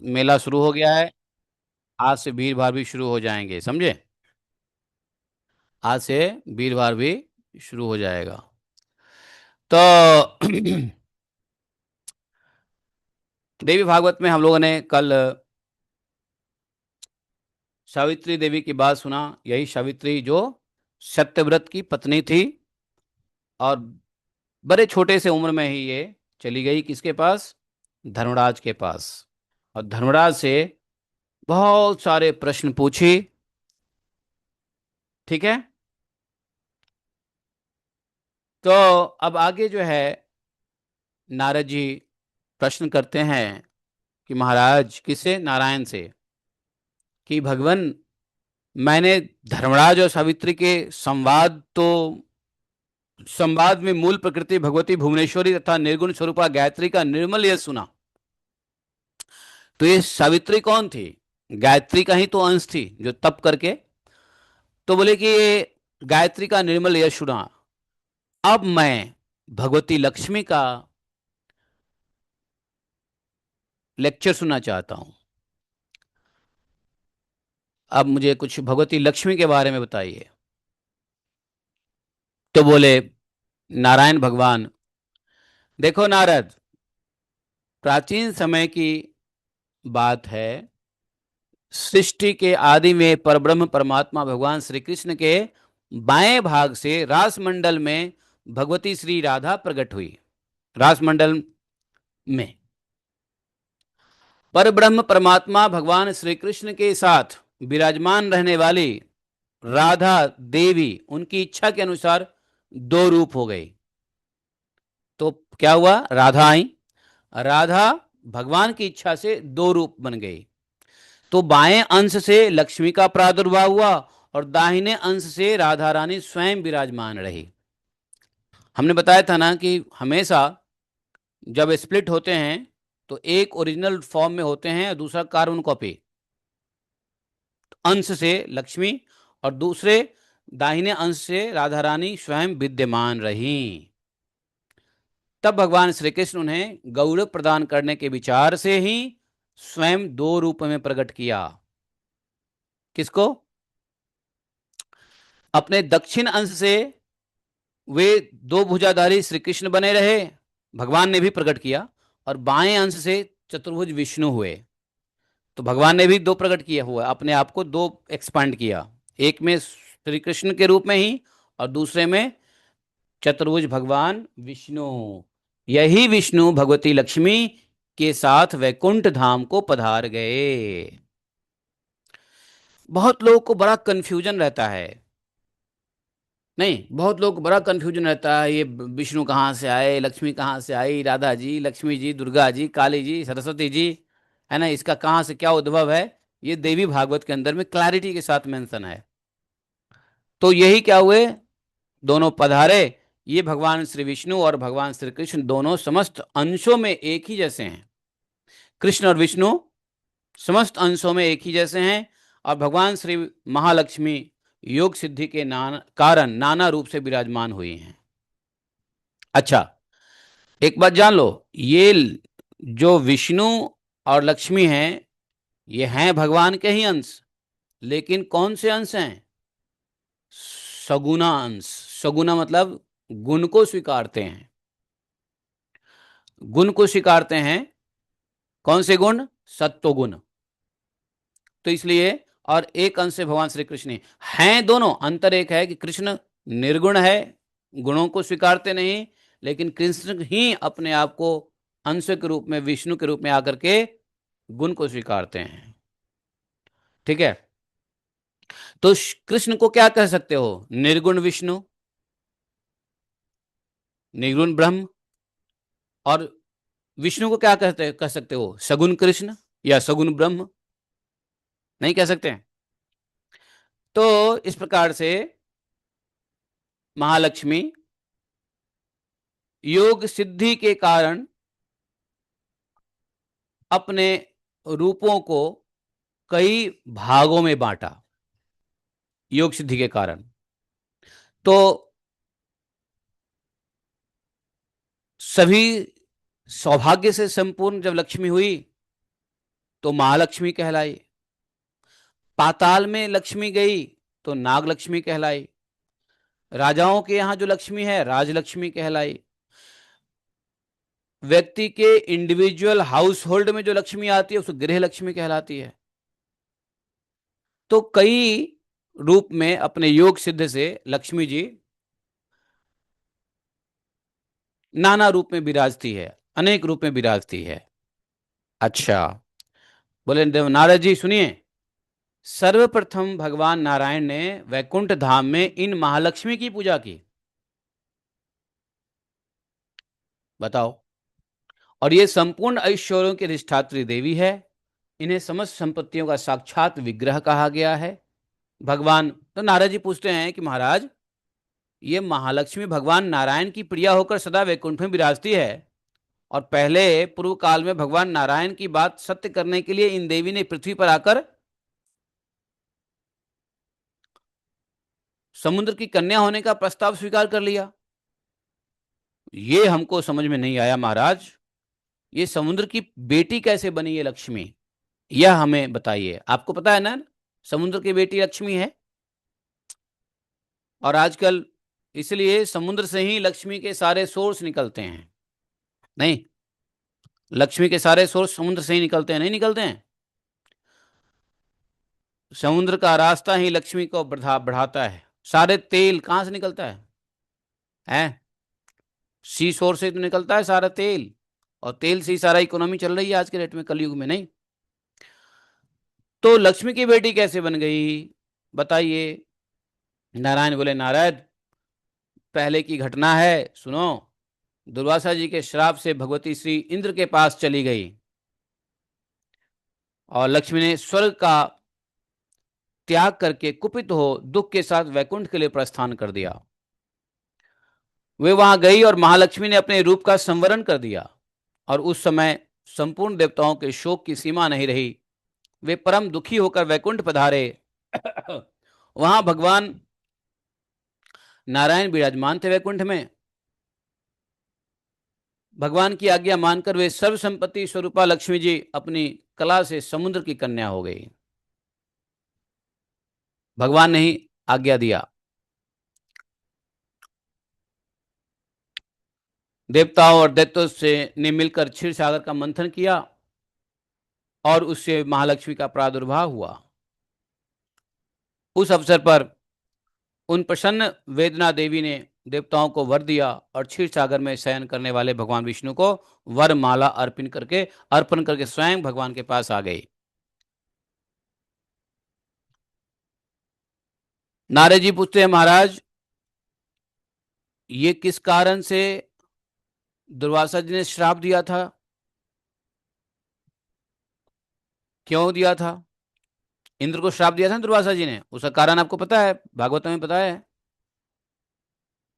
मेला शुरू हो गया है। आज से भीड़ भाड़ भी शुरू हो जाएंगे, समझे। आज से भीड़ भाड़ भी शुरू हो जाएगा। तो देवी भागवत में हम लोगों ने कल सावित्री देवी की बात सुना। यही सावित्री जो सत्यव्रत की पत्नी थी, और बड़े छोटे से उम्र में ही ये चली गई किसके पास? धर्मराज के पास। और धर्मराज से बहुत सारे प्रश्न पूछी। ठीक है। तो अब आगे जो है, नारद जी प्रश्न करते हैं कि महाराज, किससे? नारायण से। कि भगवान, मैंने धर्मराज और सावित्री के संवाद में मूल प्रकृति भगवती भुवनेश्वरी तथा निर्गुण स्वरूपा गायत्री का निर्मल यश सुना। तो ये सावित्री कौन थी? गायत्री का ही तो अंश थी, जो तप करके। तो बोले कि ये गायत्री का निर्मल यश सुना। अब मैं भगवती लक्ष्मी का लेक्चर सुनना चाहता हूं। अब मुझे कुछ भगवती लक्ष्मी के बारे में बताइए। तो बोले नारायण भगवान, देखो नारद, प्राचीन समय की बात है। सृष्टि के आदि में परब्रह्म परमात्मा भगवान श्री कृष्ण के बाएं भाग से रासमंडल में भगवती श्री राधा प्रकट हुई। रासमंडल में परब्रह्म परमात्मा भगवान श्री कृष्ण के साथ विराजमान रहने वाली राधा देवी उनकी इच्छा के अनुसार दो रूप हो गई। तो क्या हुआ? राधा आई। राधा भगवान की इच्छा से दो रूप बन गई। तो बाएं अंश से लक्ष्मी का प्रादुर्भाव हुआ, और दाहिने अंश से राधा रानी स्वयं विराजमान रही। हमने बताया था ना कि हमेशा जब स्प्लिट होते हैं तो एक ओरिजिनल फॉर्म में होते हैं और दूसरा कार्बन कॉपी। अंश से लक्ष्मी और दूसरे दाहिने अंश से राधा रानी स्वयं विद्यमान रही। तब भगवान श्री कृष्ण उन्हें गौरव प्रदान करने के विचार से ही स्वयं दो रूप में प्रकट किया। किसको? अपने दक्षिण अंश से वे दो भुजाधारी श्री कृष्ण बने रहे, भगवान ने भी प्रकट किया। और बाएं अंश से चतुर्भुज विष्णु हुए। तो भगवान ने भी दो प्रकट किया हुआ, अपने आप को दो एक्सपांड किया। एक में श्री कृष्ण के रूप में ही, और दूसरे में चतुर्भुज भगवान विष्णु। यही विष्णु भगवती लक्ष्मी के साथ वैकुंठ धाम को पधार गए। बहुत लोगों को बड़ा कंफ्यूजन रहता है। नहीं, बहुत लोग को बड़ा कंफ्यूजन रहता है, ये विष्णु कहाँ से आए, लक्ष्मी कहाँ से आई, राधा जी, लक्ष्मी जी, दुर्गा जी, काली जी, सरस्वती जी, है ना, इसका कहाँ से क्या उद्भव है। ये देवी भागवत के अंदर में क्लैरिटी के साथ मेंशन है। तो यही क्या हुए, दोनों पधारे। ये भगवान श्री विष्णु और भगवान श्री कृष्ण दोनों समस्त अंशों में एक ही जैसे हैं। कृष्ण और विष्णु समस्त अंशों में एक ही जैसे हैं। और भगवान श्री महालक्ष्मी योग सिद्धि के कारण नाना रूप से विराजमान हुई हैं। अच्छा, एक बात जान लो, ये जो विष्णु और लक्ष्मी हैं, ये हैं भगवान के ही अंश। लेकिन कौन से अंश हैं? सगुना अंश। सगुना मतलब गुण को स्वीकारते हैं। गुण को स्वीकारते हैं। कौन से गुण? सत्व गुण। तो इसलिए, और एक अंश से भगवान श्री कृष्ण हैं दोनों। अंतर एक है कि कृष्ण निर्गुण है, गुणों को स्वीकारते नहीं। लेकिन कृष्ण ही अपने आप को अंश के रूप में, विष्णु के रूप में आकर के गुण को स्वीकारते हैं। ठीक है। तो कृष्ण को क्या कह सकते हो? निर्गुण विष्णु, निर्गुण ब्रह्म। और विष्णु को क्या कह सकते हो? सगुण कृष्ण या सगुण ब्रह्म। नहीं कह सकते। तो इस प्रकार से महालक्ष्मी योग सिद्धि के कारण अपने रूपों को कई भागों में बांटा। योग सिद्धि के कारण तो सभी सौभाग्य से संपूर्ण जब लक्ष्मी हुई, तो महालक्ष्मी कहलाई। पाताल में लक्ष्मी गई तो नागलक्ष्मी कहलाई। राजाओं के यहां जो लक्ष्मी है राजलक्ष्मी कहलाई। व्यक्ति के इंडिविजुअल हाउस होल्ड में जो लक्ष्मी आती है उसको गृह लक्ष्मी कहलाती है। तो कई रूप में अपने योग सिद्ध से लक्ष्मी जी नाना रूप में विराजती है, अनेक रूप में विराजती है। अच्छा, बोले देव नारद जी सुनिए, सर्वप्रथम भगवान नारायण ने वैकुंठ धाम में इन महालक्ष्मी की पूजा की। बताओ। और ये संपूर्ण ऐश्वर्यों की अधिष्ठात्री देवी है। इन्हें समस्त संपत्तियों का साक्षात विग्रह कहा गया है। भगवान तो नारद जी पूछते हैं कि महाराज, ये महालक्ष्मी भगवान नारायण की प्रिया होकर सदा वैकुंठ में विराजती है, और पहले पूर्व काल में भगवान नारायण की बात सत्य करने के लिए इन देवी ने पृथ्वी पर आकर समुद्र की कन्या होने का प्रस्ताव स्वीकार कर लिया। ये हमको समझ में नहीं आया महाराज, ये समुद्र की बेटी कैसे बनी ये लक्ष्मी, यह हमें बताइए। आपको पता है ना, समुद्र की बेटी लक्ष्मी है। और आजकल इसलिए समुद्र से ही लक्ष्मी के सारे सोर्स निकलते हैं। नहीं, लक्ष्मी के सारे सोर्स समुद्र से ही निकलते हैं, नहीं निकलते हैं। समुद्र का रास्ता ही लक्ष्मी को बढ़ाता है। सारे तेल कहां से निकलता है? सी शोर से तो निकलता है सारा तेल, और तेल से ही सारा इकोनॉमी चल रही है आज के डेट में, कलयुग में। नहीं, तो लक्ष्मी की बेटी कैसे बन गई, बताइए। नारायण बोले, नारद, पहले की घटना है, सुनो। दुर्वासा जी के श्राप से भगवती श्री इंद्र के पास चली गई, और लक्ष्मी ने स्वर्ग का त्याग करके कुपित हो दुख के साथ वैकुंठ के लिए प्रस्थान कर दिया। वे वहां गई और महालक्ष्मी ने अपने रूप का संवरण कर दिया, और उस समय संपूर्ण देवताओं के शोक की सीमा नहीं रही। वे परम दुखी होकर वैकुंठ पधारे। वहां भगवान नारायण विराजमान थे वैकुंठ में। भगवान की आज्ञा मानकर वे सर्व संपत्ति स्वरूपा लक्ष्मी जी अपनी कला से समुद्र की कन्या हो गई। भगवान ने ही आज्ञा दिया। देवताओं और दैत्यों से ने मिलकर क्षीर सागर का मंथन किया, और उससे महालक्ष्मी का प्रादुर्भाव हुआ। उस अवसर पर उन प्रसन्न वेदना देवी ने देवताओं को वर दिया, और क्षीर सागर में शयन करने वाले भगवान विष्णु को वर माला अर्पण करके स्वयं भगवान के पास आ गई। नारद जी पूछते हैं, महाराज, ये किस कारण से दुर्वासा जी ने श्राप दिया था, क्यों दिया था? इंद्र को श्राप दिया था ना दुर्वासा जी ने, उसका कारण आपको पता है, भागवत में पता है।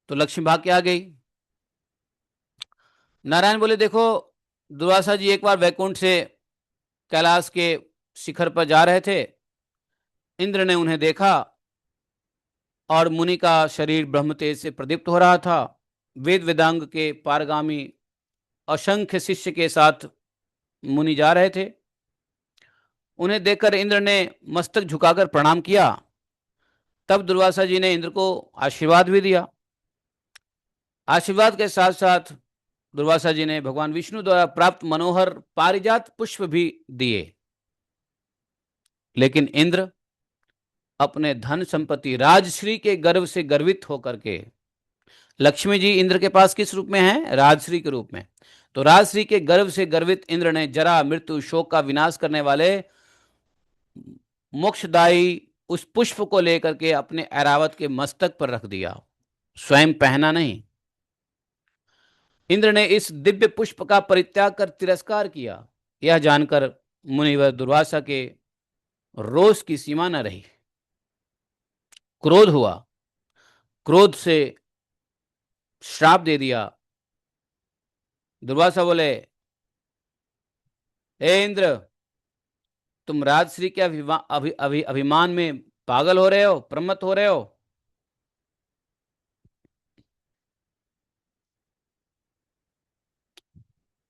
तो लक्ष्मी भाग के आ गई। नारायण बोले, देखो, दुर्वासा जी एक बार वैकुंठ से कैलाश के शिखर पर जा रहे थे। इंद्र ने उन्हें देखा, और मुनि का शरीर ब्रह्म तेज से प्रदीप्त हो रहा था। वेद वेदांग के पारगामी असंख्य शिष्य के साथ मुनि जा रहे थे। उन्हें देखकर इंद्र ने मस्तक झुकाकर प्रणाम किया। तब दुर्वासा जी ने इंद्र को आशीर्वाद भी दिया। आशीर्वाद के साथ साथ दुर्वासा जी ने भगवान विष्णु द्वारा प्राप्त मनोहर पारिजात पुष्प भी दिए। लेकिन इंद्र अपने धन संपत्ति राजश्री के गर्व से गर्वित होकर के, लक्ष्मी जी इंद्र के पास किस रूप में है? राजश्री के रूप में। तो राजश्री के गर्व से गर्वित इंद्र ने जरा मृत्यु शोक का विनाश करने वाले मोक्षदायी उस पुष्प को लेकर के अपने ऐरावत के मस्तक पर रख दिया, स्वयं पहना नहीं। इंद्र ने इस दिव्य पुष्प का परित्याग कर तिरस्कार किया। यह जानकर मुनिवर दुर्वासा के रोष की सीमा न रही। क्रोध हुआ, क्रोध से श्राप दे दिया। दुर्वासा बोले, हे इंद्र, तुम राजश्री के अभिमान में पागल हो रहे हो, प्रमत्त हो रहे हो।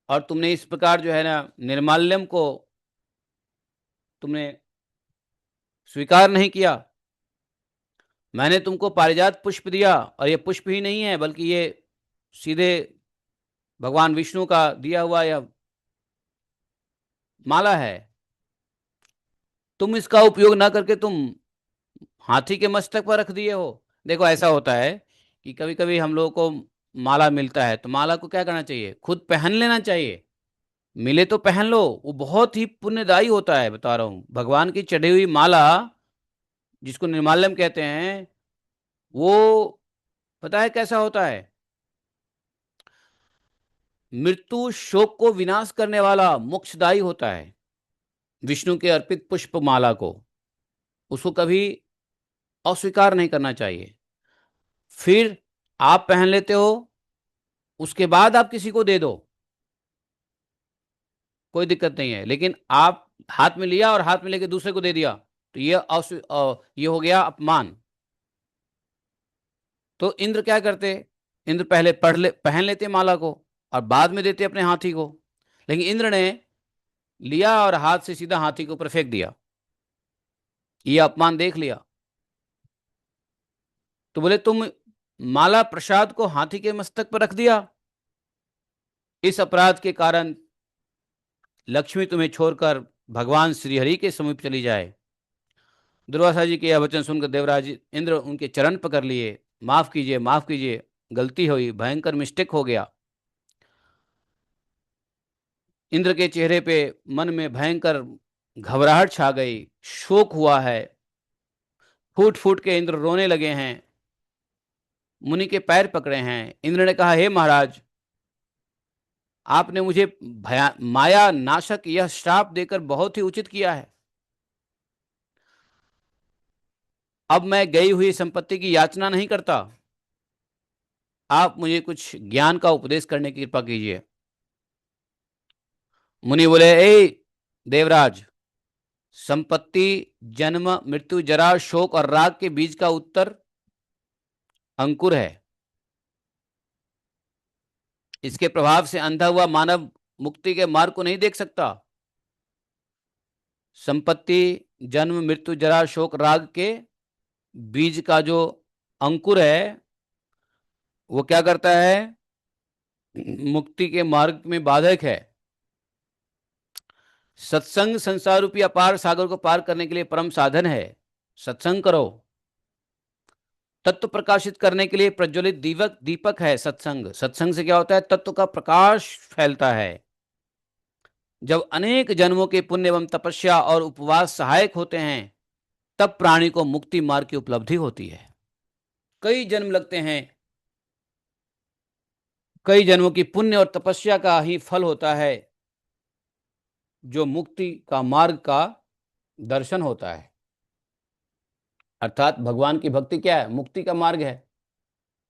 और तुमने इस प्रकार जो है ना निर्माल्यम को तुमने स्वीकार नहीं किया। मैंने तुमको पारिजात पुष्प दिया, और ये पुष्प ही नहीं है बल्कि ये सीधे भगवान विष्णु का दिया हुआ यह माला है। तुम इसका उपयोग ना करके तुम हाथी के मस्तक पर रख दिए हो। देखो, ऐसा होता है कि कभी कभी हम लोगों को माला मिलता है तो माला को क्या करना चाहिए, खुद पहन लेना चाहिए। मिले तो पहन लो, वो बहुत ही पुण्यदायी होता है, बता रहा हूं। भगवान की चढ़ी हुई माला, जिसको निर्माल्यम कहते हैं, वो पता है कैसा होता है? मृत्यु शोक को विनाश करने वाला मोक्षदायी होता है। विष्णु के अर्पित पुष्प माला को, उसको कभी अस्वीकार नहीं करना चाहिए। फिर आप पहन लेते हो, उसके बाद आप किसी को दे दो, कोई दिक्कत नहीं है। लेकिन आप हाथ में लिया और हाथ में लेके दूसरे को दे दिया, तो ये हो गया अपमान। तो इंद्र क्या करते? इंद्र पहले पहन लेते माला को और बाद में देते अपने हाथी को। लेकिन इंद्र ने लिया और हाथ से सीधा हाथी के ऊपर फेंक दिया। ये अपमान देख लिया। तो बोले, तुम माला प्रसाद को हाथी के मस्तक पर रख दिया। इस अपराध के कारण लक्ष्मी तुम्हें छोड़कर भगवान श्रीहरि के समीप चली जाए। दुर्वासा जी के यह वचन सुनकर देवराज इंद्र उनके चरण पकड़ लिए। माफ कीजिए, माफ कीजिए, गलती हुई, भयंकर मिस्टेक हो गया। इंद्र के चेहरे पे मन में भयंकर घबराहट छा गई, शोक हुआ है। फूट फूट के इंद्र रोने लगे हैं, मुनि के पैर पकड़े हैं। इंद्र ने कहा, हे महाराज, आपने मुझे माया नाशक यह श्राप देकर बहुत ही उचित किया है। अब मैं गई हुई संपत्ति की याचना नहीं करता। आप मुझे कुछ ज्ञान का उपदेश करने की कृपा कीजिए। मुनि बोले, ए देवराज, संपत्ति, जन्म, मृत्यु, जरा, शोक और राग के बीज का उत्तर अंकुर है। इसके प्रभाव से अंधा हुआ मानव मुक्ति के मार्ग को नहीं देख सकता। संपत्ति, जन्म, मृत्यु, जरा, शोक, राग के बीज का जो अंकुर है, वो क्या करता है? मुक्ति के मार्ग में बाधक है। सत्संग संसार रूपी अपार सागर को पार करने के लिए परम साधन है। सत्संग करो। तत्व प्रकाशित करने के लिए प्रज्वलित दीपक दीपक है सत्संग। सत्संग से क्या होता है? तत्व का प्रकाश फैलता है। जब अनेक जन्मों के पुण्य एवं तपस्या और उपवास सहायक होते हैं, तब प्राणी को मुक्ति मार्ग की उपलब्धि होती है। कई जन्म लगते हैं, कई जन्मों की पुण्य और तपस्या का ही फल होता है जो मुक्ति का मार्ग का दर्शन होता है। अर्थात भगवान की भक्ति क्या है? मुक्ति का मार्ग है।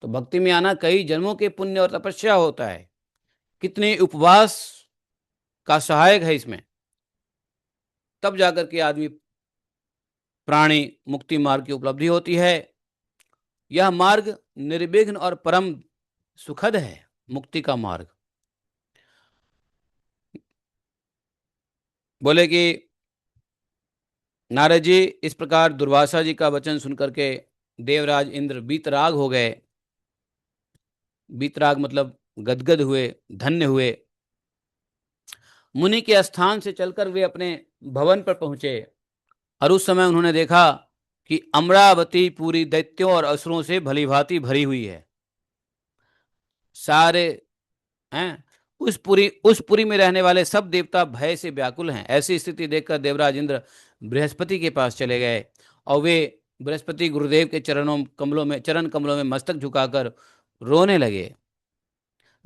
तो भक्ति में आना कई जन्मों के पुण्य और तपस्या होता है। कितने उपवास का सहायक है इसमें, तब जाकर के आदमी प्राणी मुक्ति मार्ग की उपलब्धि होती है। यह मार्ग निर्विघ्न और परम सुखद है, मुक्ति का मार्ग। बोले कि नारद जी, इस प्रकार दुर्वासा जी का वचन सुनकर के देवराज इंद्र बीतराग हो गए। बीतराग मतलब गदगद हुए, धन्य हुए। मुनि के स्थान से चलकर वे अपने भवन पर पहुंचे और उस समय उन्होंने देखा कि अमरावती पूरी दैत्यों और असुरों से भलीभांति भरी हुई है। सारे हैं, उस पुरी में रहने वाले सब देवता भय से व्याकुल हैं। ऐसी स्थिति देखकर देवराज इंद्र बृहस्पति के पास चले गए और वे बृहस्पति गुरुदेव के चरण कमलों में मस्तक झुकाकर रोने लगे।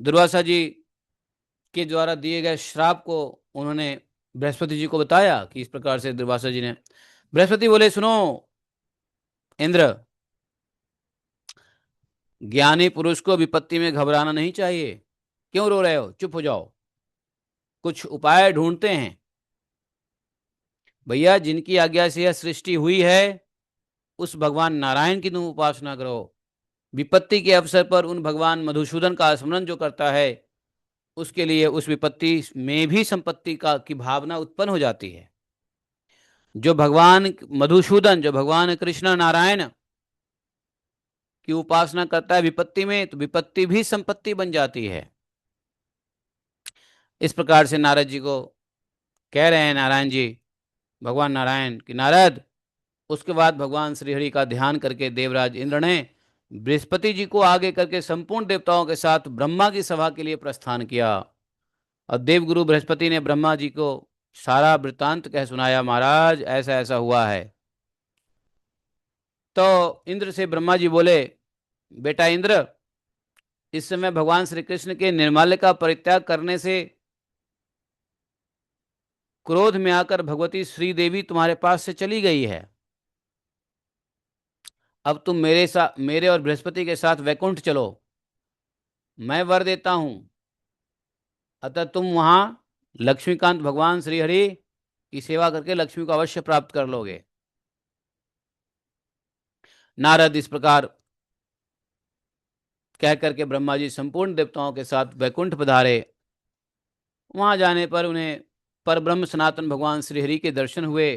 दुर्वासा जी के द्वारा दिए गए श्राप को उन्होंने बृहस्पति जी को बताया कि इस प्रकार से दुर्वासा जी ने। बृहस्पति बोले, सुनो इंद्र, ज्ञानी पुरुष को विपत्ति में घबराना नहीं चाहिए। क्यों रो रहे हो? चुप हो जाओ, कुछ उपाय ढूंढते हैं। भैया, जिनकी आज्ञा से यह सृष्टि हुई है, उस भगवान नारायण की तुम उपासना करो। विपत्ति के अवसर पर उन भगवान मधुसूदन का स्मरण जो करता है, उसके लिए उस विपत्ति में भी संपत्ति का की भावना उत्पन्न हो जाती है। जो भगवान मधुसूदन, जो भगवान कृष्ण नारायण की उपासना करता है विपत्ति में, तो विपत्ति भी संपत्ति बन जाती है। इस प्रकार से नारद जी को कह रहे हैं नारायण जी, भगवान नारायण की नारद। उसके बाद भगवान श्रीहरि का ध्यान करके देवराज इंद्र ने बृहस्पति जी को आगे करके संपूर्ण देवताओं के साथ ब्रह्मा की सभा के लिए प्रस्थान किया। और देवगुरु बृहस्पति ने ब्रह्मा जी को सारा वृत्तांत कह सुनाया, महाराज ऐसा ऐसा हुआ है। तो इंद्र से ब्रह्मा जी बोले, बेटा इंद्र, इस समय भगवान श्री कृष्ण के निर्माल्य का परित्याग करने से क्रोध में आकर भगवती श्री देवी तुम्हारे पास से चली गई है। अब तुम मेरे और बृहस्पति के साथ वैकुंठ चलो, मैं वर देता हूं। अतः तुम वहां लक्ष्मीकांत भगवान श्री हरि की सेवा करके लक्ष्मी को अवश्य प्राप्त कर लोगे। नारद इस प्रकार कह करके ब्रह्मा जी संपूर्ण देवताओं के साथ वैकुंठ पधारे। वहां जाने पर उन्हें परब्रह्म सनातन भगवान श्री हरि के दर्शन हुए।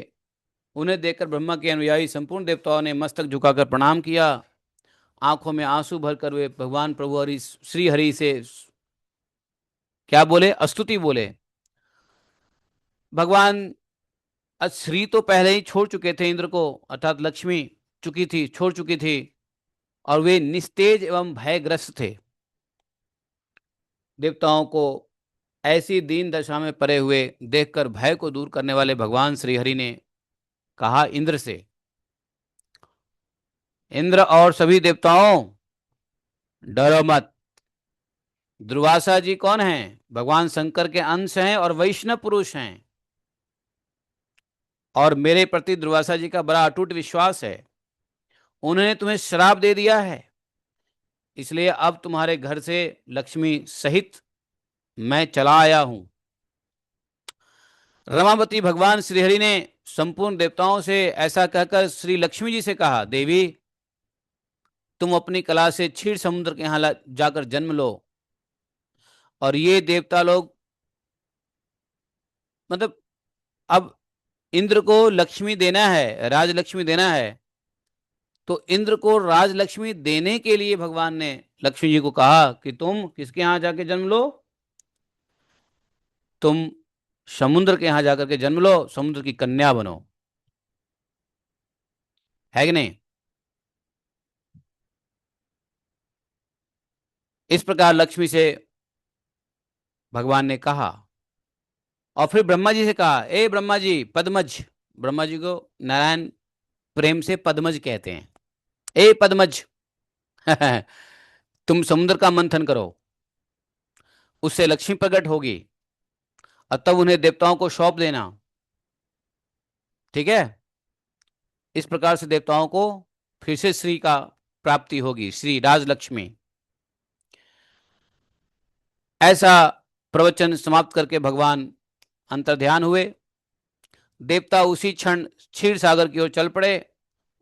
उन्हें देखकर ब्रह्मा के अनुयायी संपूर्ण देवताओं ने मस्तक झुकाकर प्रणाम किया। आंखों में आंसू भरकर वे भगवान प्रभु हरि श्री हरि से क्या बोले, स्तुति बोले। भगवान श्री तो पहले ही छोड़ चुके थे इंद्र को, अर्थात लक्ष्मी चुकी थी, छोड़ चुकी थी, और वे निस्तेज एवं भयग्रस्त थे। देवताओं को ऐसी दीन दशा में पड़े हुए देखकर भय को दूर करने वाले भगवान श्री हरि ने कहा इंद्र से, इंद्र और सभी देवताओं, डरो मत। दुर्वासा जी कौन हैं? भगवान शंकर के अंश हैं और वैष्णव पुरुष हैं, और मेरे प्रति दुर्वासा जी का बड़ा अटूट विश्वास है। उन्होंने तुम्हें श्राप दे दिया है, इसलिए अब तुम्हारे घर से लक्ष्मी सहित मैं चला आया हूं। रमापति भगवान श्रीहरि ने संपूर्ण देवताओं से ऐसा कहकर श्री लक्ष्मी जी से कहा, देवी तुम अपनी कला से क्षीर समुद्र के यहां जाकर जन्म लो, और ये देवता लोग, मतलब अब इंद्र को लक्ष्मी देना है, राजलक्ष्मी देना है, तो इंद्र को राजलक्ष्मी देने के लिए भगवान ने लक्ष्मी जी को कहा कि तुम किसके यहां जाके जन्म लो, तुम समुद्र के यहां जाकर के जन्म लो, समुद्र की कन्या बनो। है कि नहीं? इस प्रकार लक्ष्मी से भगवान ने कहा। और फिर ब्रह्मा जी से कहा, ए ब्रह्मा जी, पद्मज, ब्रह्मा जी को नारायण प्रेम से पद्मज कहते हैं, ए पद्मज तुम समुद्र का मंथन करो, उससे लक्ष्मी प्रकट होगी, और तब उन्हें देवताओं को सौंप देना। ठीक है? इस प्रकार से देवताओं को फिर से श्री का प्राप्ति होगी, श्री राजलक्ष्मी। ऐसा प्रवचन समाप्त करके भगवान अंतर्ध्यान हुए। देवता उसी क्षण क्षीर सागर की ओर चल पड़े।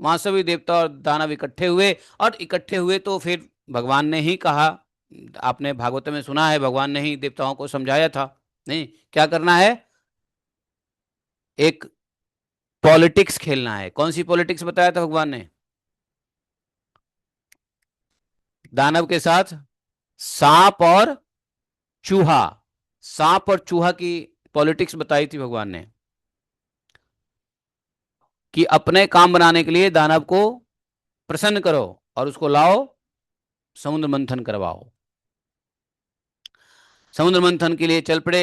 वहां सभी देवता और दानव इकट्ठे हुए, और इकट्ठे हुए तो फिर भगवान ने ही कहा, आपने भागवत में सुना है, भगवान ने ही देवताओं को समझाया था, नहीं क्या करना है, एक पॉलिटिक्स खेलना है। कौन सी पॉलिटिक्स बताया था भगवान ने? दानव के साथ सांप और चूहा, सांप और चूहा की पॉलिटिक्स बताई थी भगवान ने, कि अपने काम बनाने के लिए दानव को प्रसन्न करो और उसको लाओ, समुद्र मंथन करवाओ। समुद्र मंथन के लिए चल पड़े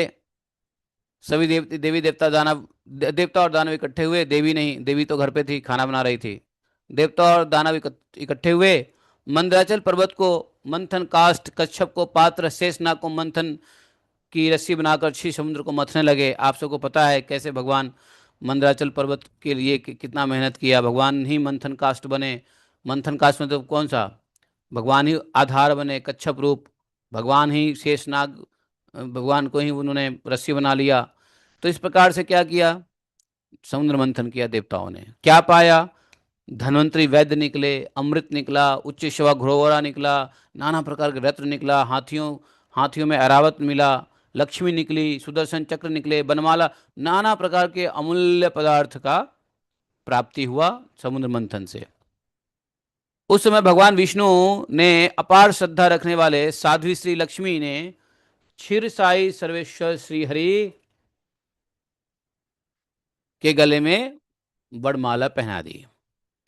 सभी देवी देवता दानव, देवता और दानव इकट्ठे हुए। देवी नहीं, देवी तो घर पे थी, खाना बना रही थी। देवता और दानव इकट्ठे हुए, मंदराचल पर्वत को मंथन काष्ठ, कच्छप को पात्र, शेषनाग को मंथन की रस्सी बनाकर क्षीर समुद्र को मथने लगे। आप सबको पता है कैसे भगवान मंदराचल पर्वत के लिए कितना मेहनत किया। भगवान ही मंथन काष्ठ बने। मंथन काष्ठ मतलब कौन सा? भगवान ही आधार बने, कच्छप रूप, भगवान ही शेषनाग, भगवान को ही उन्होंने रस्सी बना लिया। तो इस प्रकार से क्या किया, समुद्र मंथन किया। देवताओं ने क्या पाया? धन्वंतरी वैद्य निकले, अमृत निकला, उच्च शवा घ्रोवरा निकला, नाना प्रकार के रत्न निकला, हाथियों हाथियों में ऐरावत मिला, लक्ष्मी निकली, सुदर्शन चक्र निकले, बनमाला, नाना प्रकार के अमूल्य पदार्थ का प्राप्ति हुआ समुद्र मंथन से। उस समय भगवान विष्णु ने अपार श्रद्धा रखने वाले साध्वी श्री लक्ष्मी ने क्षीर साई सर्वेश्वर श्री हरि के गले में वरमाला पहना दी।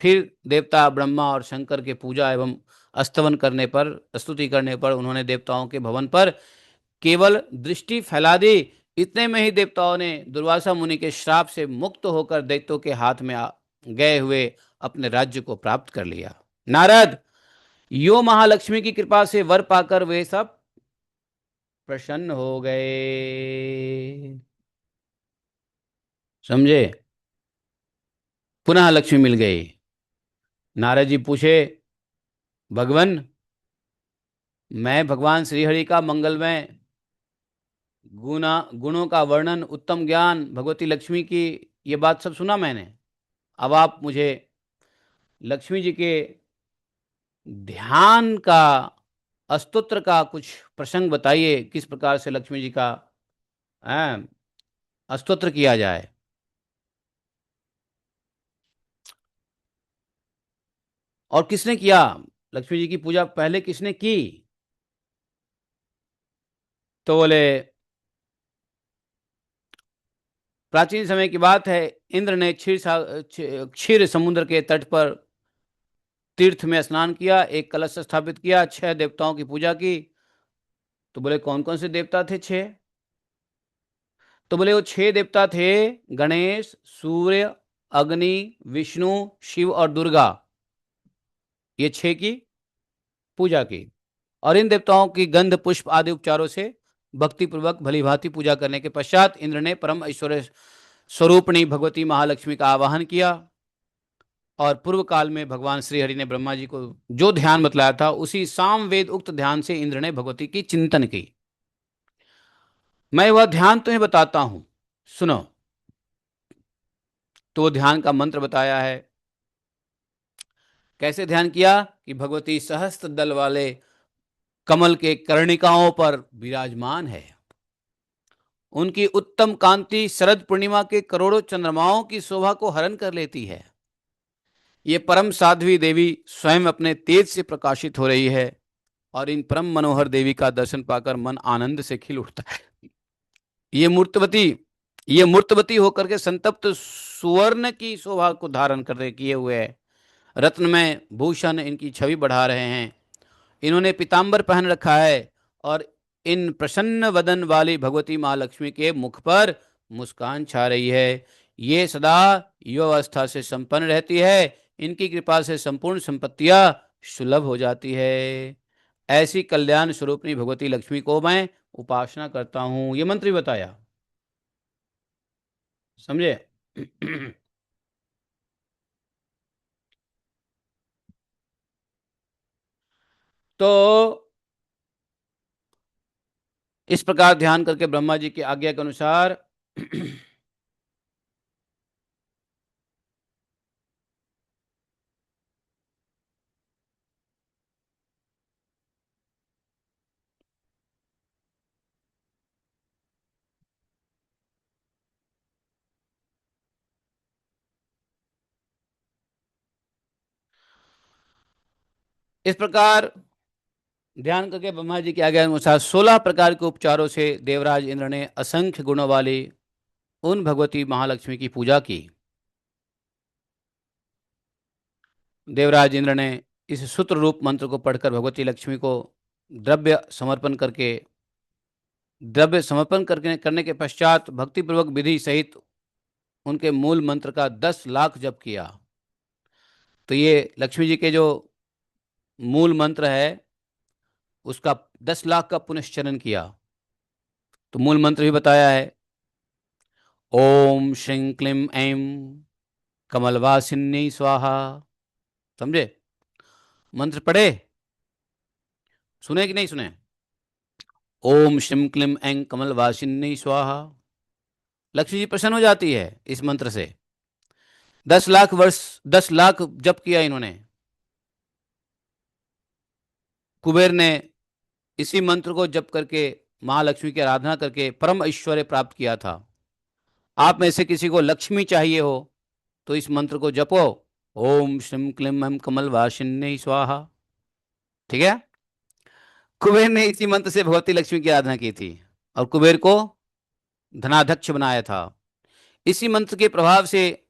फिर देवता ब्रह्मा और शंकर के पूजा एवं स्तवन करने पर, स्तुति करने पर उन्होंने देवताओं के भवन पर केवल दृष्टि फैला दी। इतने में ही देवताओं ने दुर्वासा मुनि के श्राप से मुक्त होकर दैत्यों के हाथ में गए हुए अपने राज्य को प्राप्त कर लिया। नारद, यो महालक्ष्मी की कृपा से वर पाकर वे सब प्रसन्न हो गए। समझे? पुनः लक्ष्मी मिल गई। नारद जी पूछे, भगवान, मैं भगवान श्रीहरि का मंगलमय गुणों का वर्णन, उत्तम ज्ञान, भगवती लक्ष्मी की ये बात सब सुना मैंने। अब आप मुझे लक्ष्मी जी के ध्यान का, स्तोत्र का कुछ प्रसंग बताइए, किस प्रकार से लक्ष्मी जी का स्तोत्र किया जाए। और किसने किया? लक्ष्मी जी की पूजा पहले किसने की? तो बोले, प्राचीन समय की बात है, इंद्र ने क्षीर समुद्र के तट पर तीर्थ में स्नान किया, एक कलश स्थापित किया, 6 देवताओं की पूजा की। तो बोले कौन कौन से देवता थे 6? तो बोले वो 6 देवता थे, गणेश, सूर्य, अग्नि, विष्णु, शिव और दुर्गा। ये 6 की पूजा की। और इन देवताओं की गंध, पुष्प आदि उपचारों से भक्ति पूर्वक भली भांति पूजा करने के पश्चात इंद्र ने परम ऐश्वर्य स्वरूपणी भगवती महालक्ष्मी का आवाहन किया। और पूर्व काल में भगवान श्री हरि ने ब्रह्मा जी को जो ध्यान बतलाया था, उसी सामवेद उक्त ध्यान से इंद्र ने भगवती की चिंतन की। मैं वह ध्यान तुम्हें बताता हूं, सुनो। तो ध्यान का मंत्र बताया है। कैसे ध्यान किया? कि भगवती सहस्त्र दल वाले कमल के कर्णिकाओं पर विराजमान है। उनकी उत्तम कांति शरद पूर्णिमा के करोड़ों चंद्रमाओं की शोभा को हरण कर लेती है। ये परम साध्वी देवी स्वयं अपने तेज से प्रकाशित हो रही है। और इन परम मनोहर देवी का दर्शन पाकर मन आनंद से खिल उठता है। ये मूर्तवती ये मूर्तवती होकर के संतप्त सुवर्ण की शोभा को धारण कर किए हुए है। रत्नमय भूषण इनकी छवि बढ़ा रहे हैं। इन्होंने पीताम्बर पहन रखा है। और इन प्रसन्न वदन वाली भगवती महालक्ष्मी के मुख पर मुस्कान छा रही है। ये सदा युवावस्था से संपन्न रहती है। इनकी कृपा से संपूर्ण संपत्तियां सुलभ हो जाती है। ऐसी कल्याण स्वरूपनी भगवती लक्ष्मी को मैं उपासना करता हूं। ये मंत्र भी बताया। समझे? तो इस प्रकार ध्यान करके ब्रह्मा जी की आज्ञा के अनुसार इस प्रकार ध्यान करके ब्रह्मा जी की आज्ञा के अनुसार 16 प्रकार के उपचारों से देवराज इंद्र ने असंख्य गुणों वाली उन भगवती महालक्ष्मी की पूजा की। देवराज इंद्र ने इस सूत्र रूप मंत्र को पढ़कर भगवती लक्ष्मी को द्रव्य समर्पण करके करने के पश्चात भक्तिपूर्वक विधि सहित उनके मूल मंत्र का 10 लाख जप किया। तो ये लक्ष्मी जी के जो मूल मंत्र है उसका 10 लाख का पुनश्चरण किया। तो मूल मंत्र भी बताया है। ओम श्रीं क्लीं ऐं कमलवासिनी स्वाहा। समझे? मंत्र पढ़े? सुने कि नहीं सुने? ओम श्रीं क्लीं ऐं कमलवासिनी स्वाहा। लक्ष्मी जी प्रसन्न हो जाती है इस मंत्र से। 10 लाख जप किया इन्होंने। कुबेर ने इसी मंत्र को जप करके महालक्ष्मी की आराधना करके परम ऐश्वर्य प्राप्त किया था। आप में से किसी को लक्ष्मी चाहिए हो तो इस मंत्र को जपो, ओम श्रीम क्लीम ऐं कमल वासिन्यै स्वाहा। ठीक है। कुबेर ने इसी मंत्र से भगवती लक्ष्मी की आराधना की थी और कुबेर को धनाध्यक्ष बनाया था। इसी मंत्र के प्रभाव से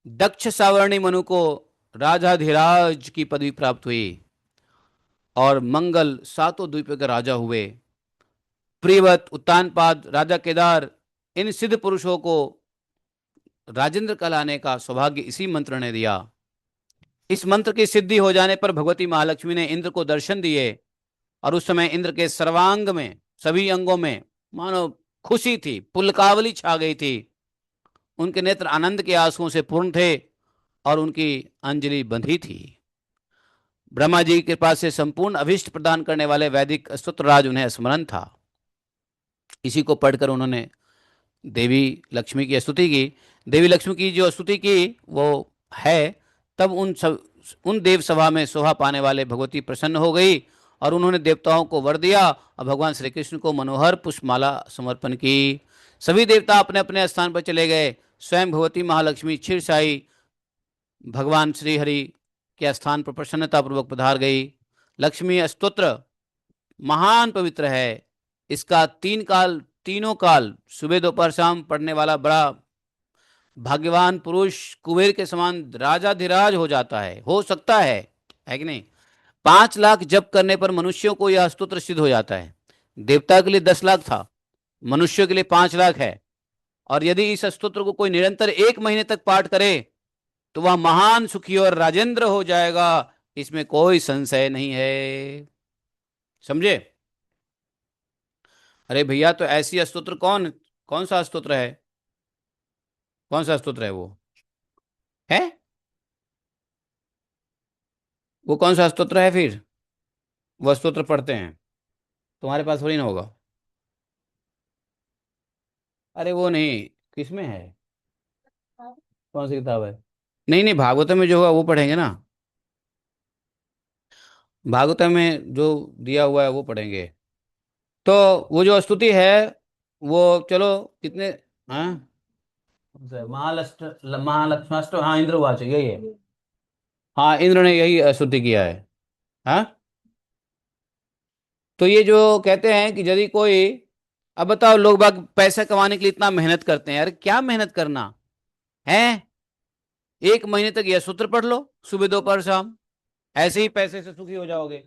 दक्ष सावर्णी मनु को राजाधिराज की पदवी प्राप्त हुई और मंगल सातों द्वीपों के राजा हुए। प्रियवत, उत्तानपाद, राजा केदार, इन सिद्ध पुरुषों को राजेंद्र कहलाने का सौभाग्य इसी मंत्र ने दिया। इस मंत्र की सिद्धि हो जाने पर भगवती महालक्ष्मी ने इंद्र को दर्शन दिए और उस समय इंद्र के सर्वांग में, सभी अंगों में मानो खुशी थी, पुलकावली छा गई थी। उनके नेत्र आनंद के आंसुओं से पूर्ण थे और उनकी अंजलि बंधी थी। ब्रह्मा जी की कृपा से संपूर्ण अभिष्ट प्रदान करने वाले वैदिक स्तुत्रराज उन्हें स्मरण था। इसी को पढ़कर उन्होंने देवी लक्ष्मी की स्तुति की। देवी लक्ष्मी की जो स्तुति की वो है, तब उन देव सभा में शोभा पाने वाले भगवती प्रसन्न हो गई और उन्होंने देवताओं को वर दिया और भगवान श्री कृष्ण को मनोहर पुष्पमाला समर्पण की। सभी देवता अपने अपने स्थान पर चले गए। स्वयं भगवती महालक्ष्मी क्षीरसाई भगवान श्री हरि के स्थान पर प्रसन्नतापूर्वक पधार गई। लक्ष्मी स्तोत्र महान पवित्र है। इसका तीनों काल सुबह दोपहर शाम पढ़ने वाला बड़ा भाग्यवान पुरुष कुबेर के समान राजाधिराज हो जाता है, हो सकता है कि नहीं। 5 लाख जप करने पर मनुष्यों को यह स्तोत्र सिद्ध हो जाता है। देवता के लिए 10 लाख था, मनुष्यों के लिए 5 लाख है। और यदि इस स्तोत्र को कोई निरंतर 1 महीने तक पाठ करे तो वह महान सुखी और राजेंद्र हो जाएगा, इसमें कोई संशय नहीं है। समझे? अरे भैया, तो ऐसी स्तोत्र कौन सा स्तोत्र है? कौन सा स्तोत्र है वो? है वो कौन सा स्तोत्र है फिर? वह स्तोत्र पढ़ते हैं, तुम्हारे पास थोड़ी ना होगा। अरे वो नहीं, किसमें है? कौन सी किताब है? नहीं नहीं, भागवतम में जो होगा वो पढ़ेंगे ना। भागवतम में जो दिया हुआ है वो पढ़ेंगे। तो वो जो स्तुति है वो, चलो कितने, हाँ महालक्ष्माष्टक, हाँ इंद्र वाच यही है। हाँ, इंद्र ने यही स्तुति किया है। हाँ, तो ये जो कहते हैं कि यदि कोई, अब बताओ, लोग बाग पैसा कमाने के लिए इतना मेहनत करते हैं, अरे क्या मेहनत करना है? 1 महीने तक यह सूत्र पढ़ लो, सुबह दोपहर शाम, ऐसे ही पैसे से सुखी हो जाओगे।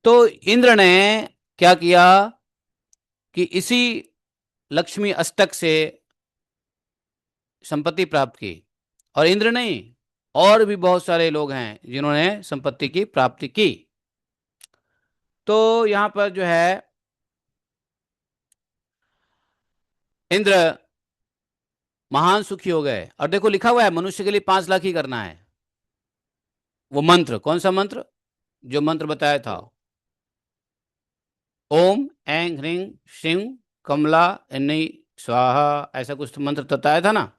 तो इंद्र ने क्या किया कि इसी लक्ष्मी अष्टक से संपत्ति प्राप्त की। और इंद्र नहीं, और भी बहुत सारे लोग हैं जिन्होंने संपत्ति की प्राप्ति की। तो यहां पर जो है इंद्र महान सुखी हो गए। और देखो लिखा हुआ है मनुष्य के लिए 5 लाख ही करना है। वो मंत्र, कौन सा मंत्र? जो मंत्र बताया था, ओम ऐं ह्रीं श्रीं कमला एन्नी स्वाहा, ऐसा कुछ तो मंत्र बताया था ना।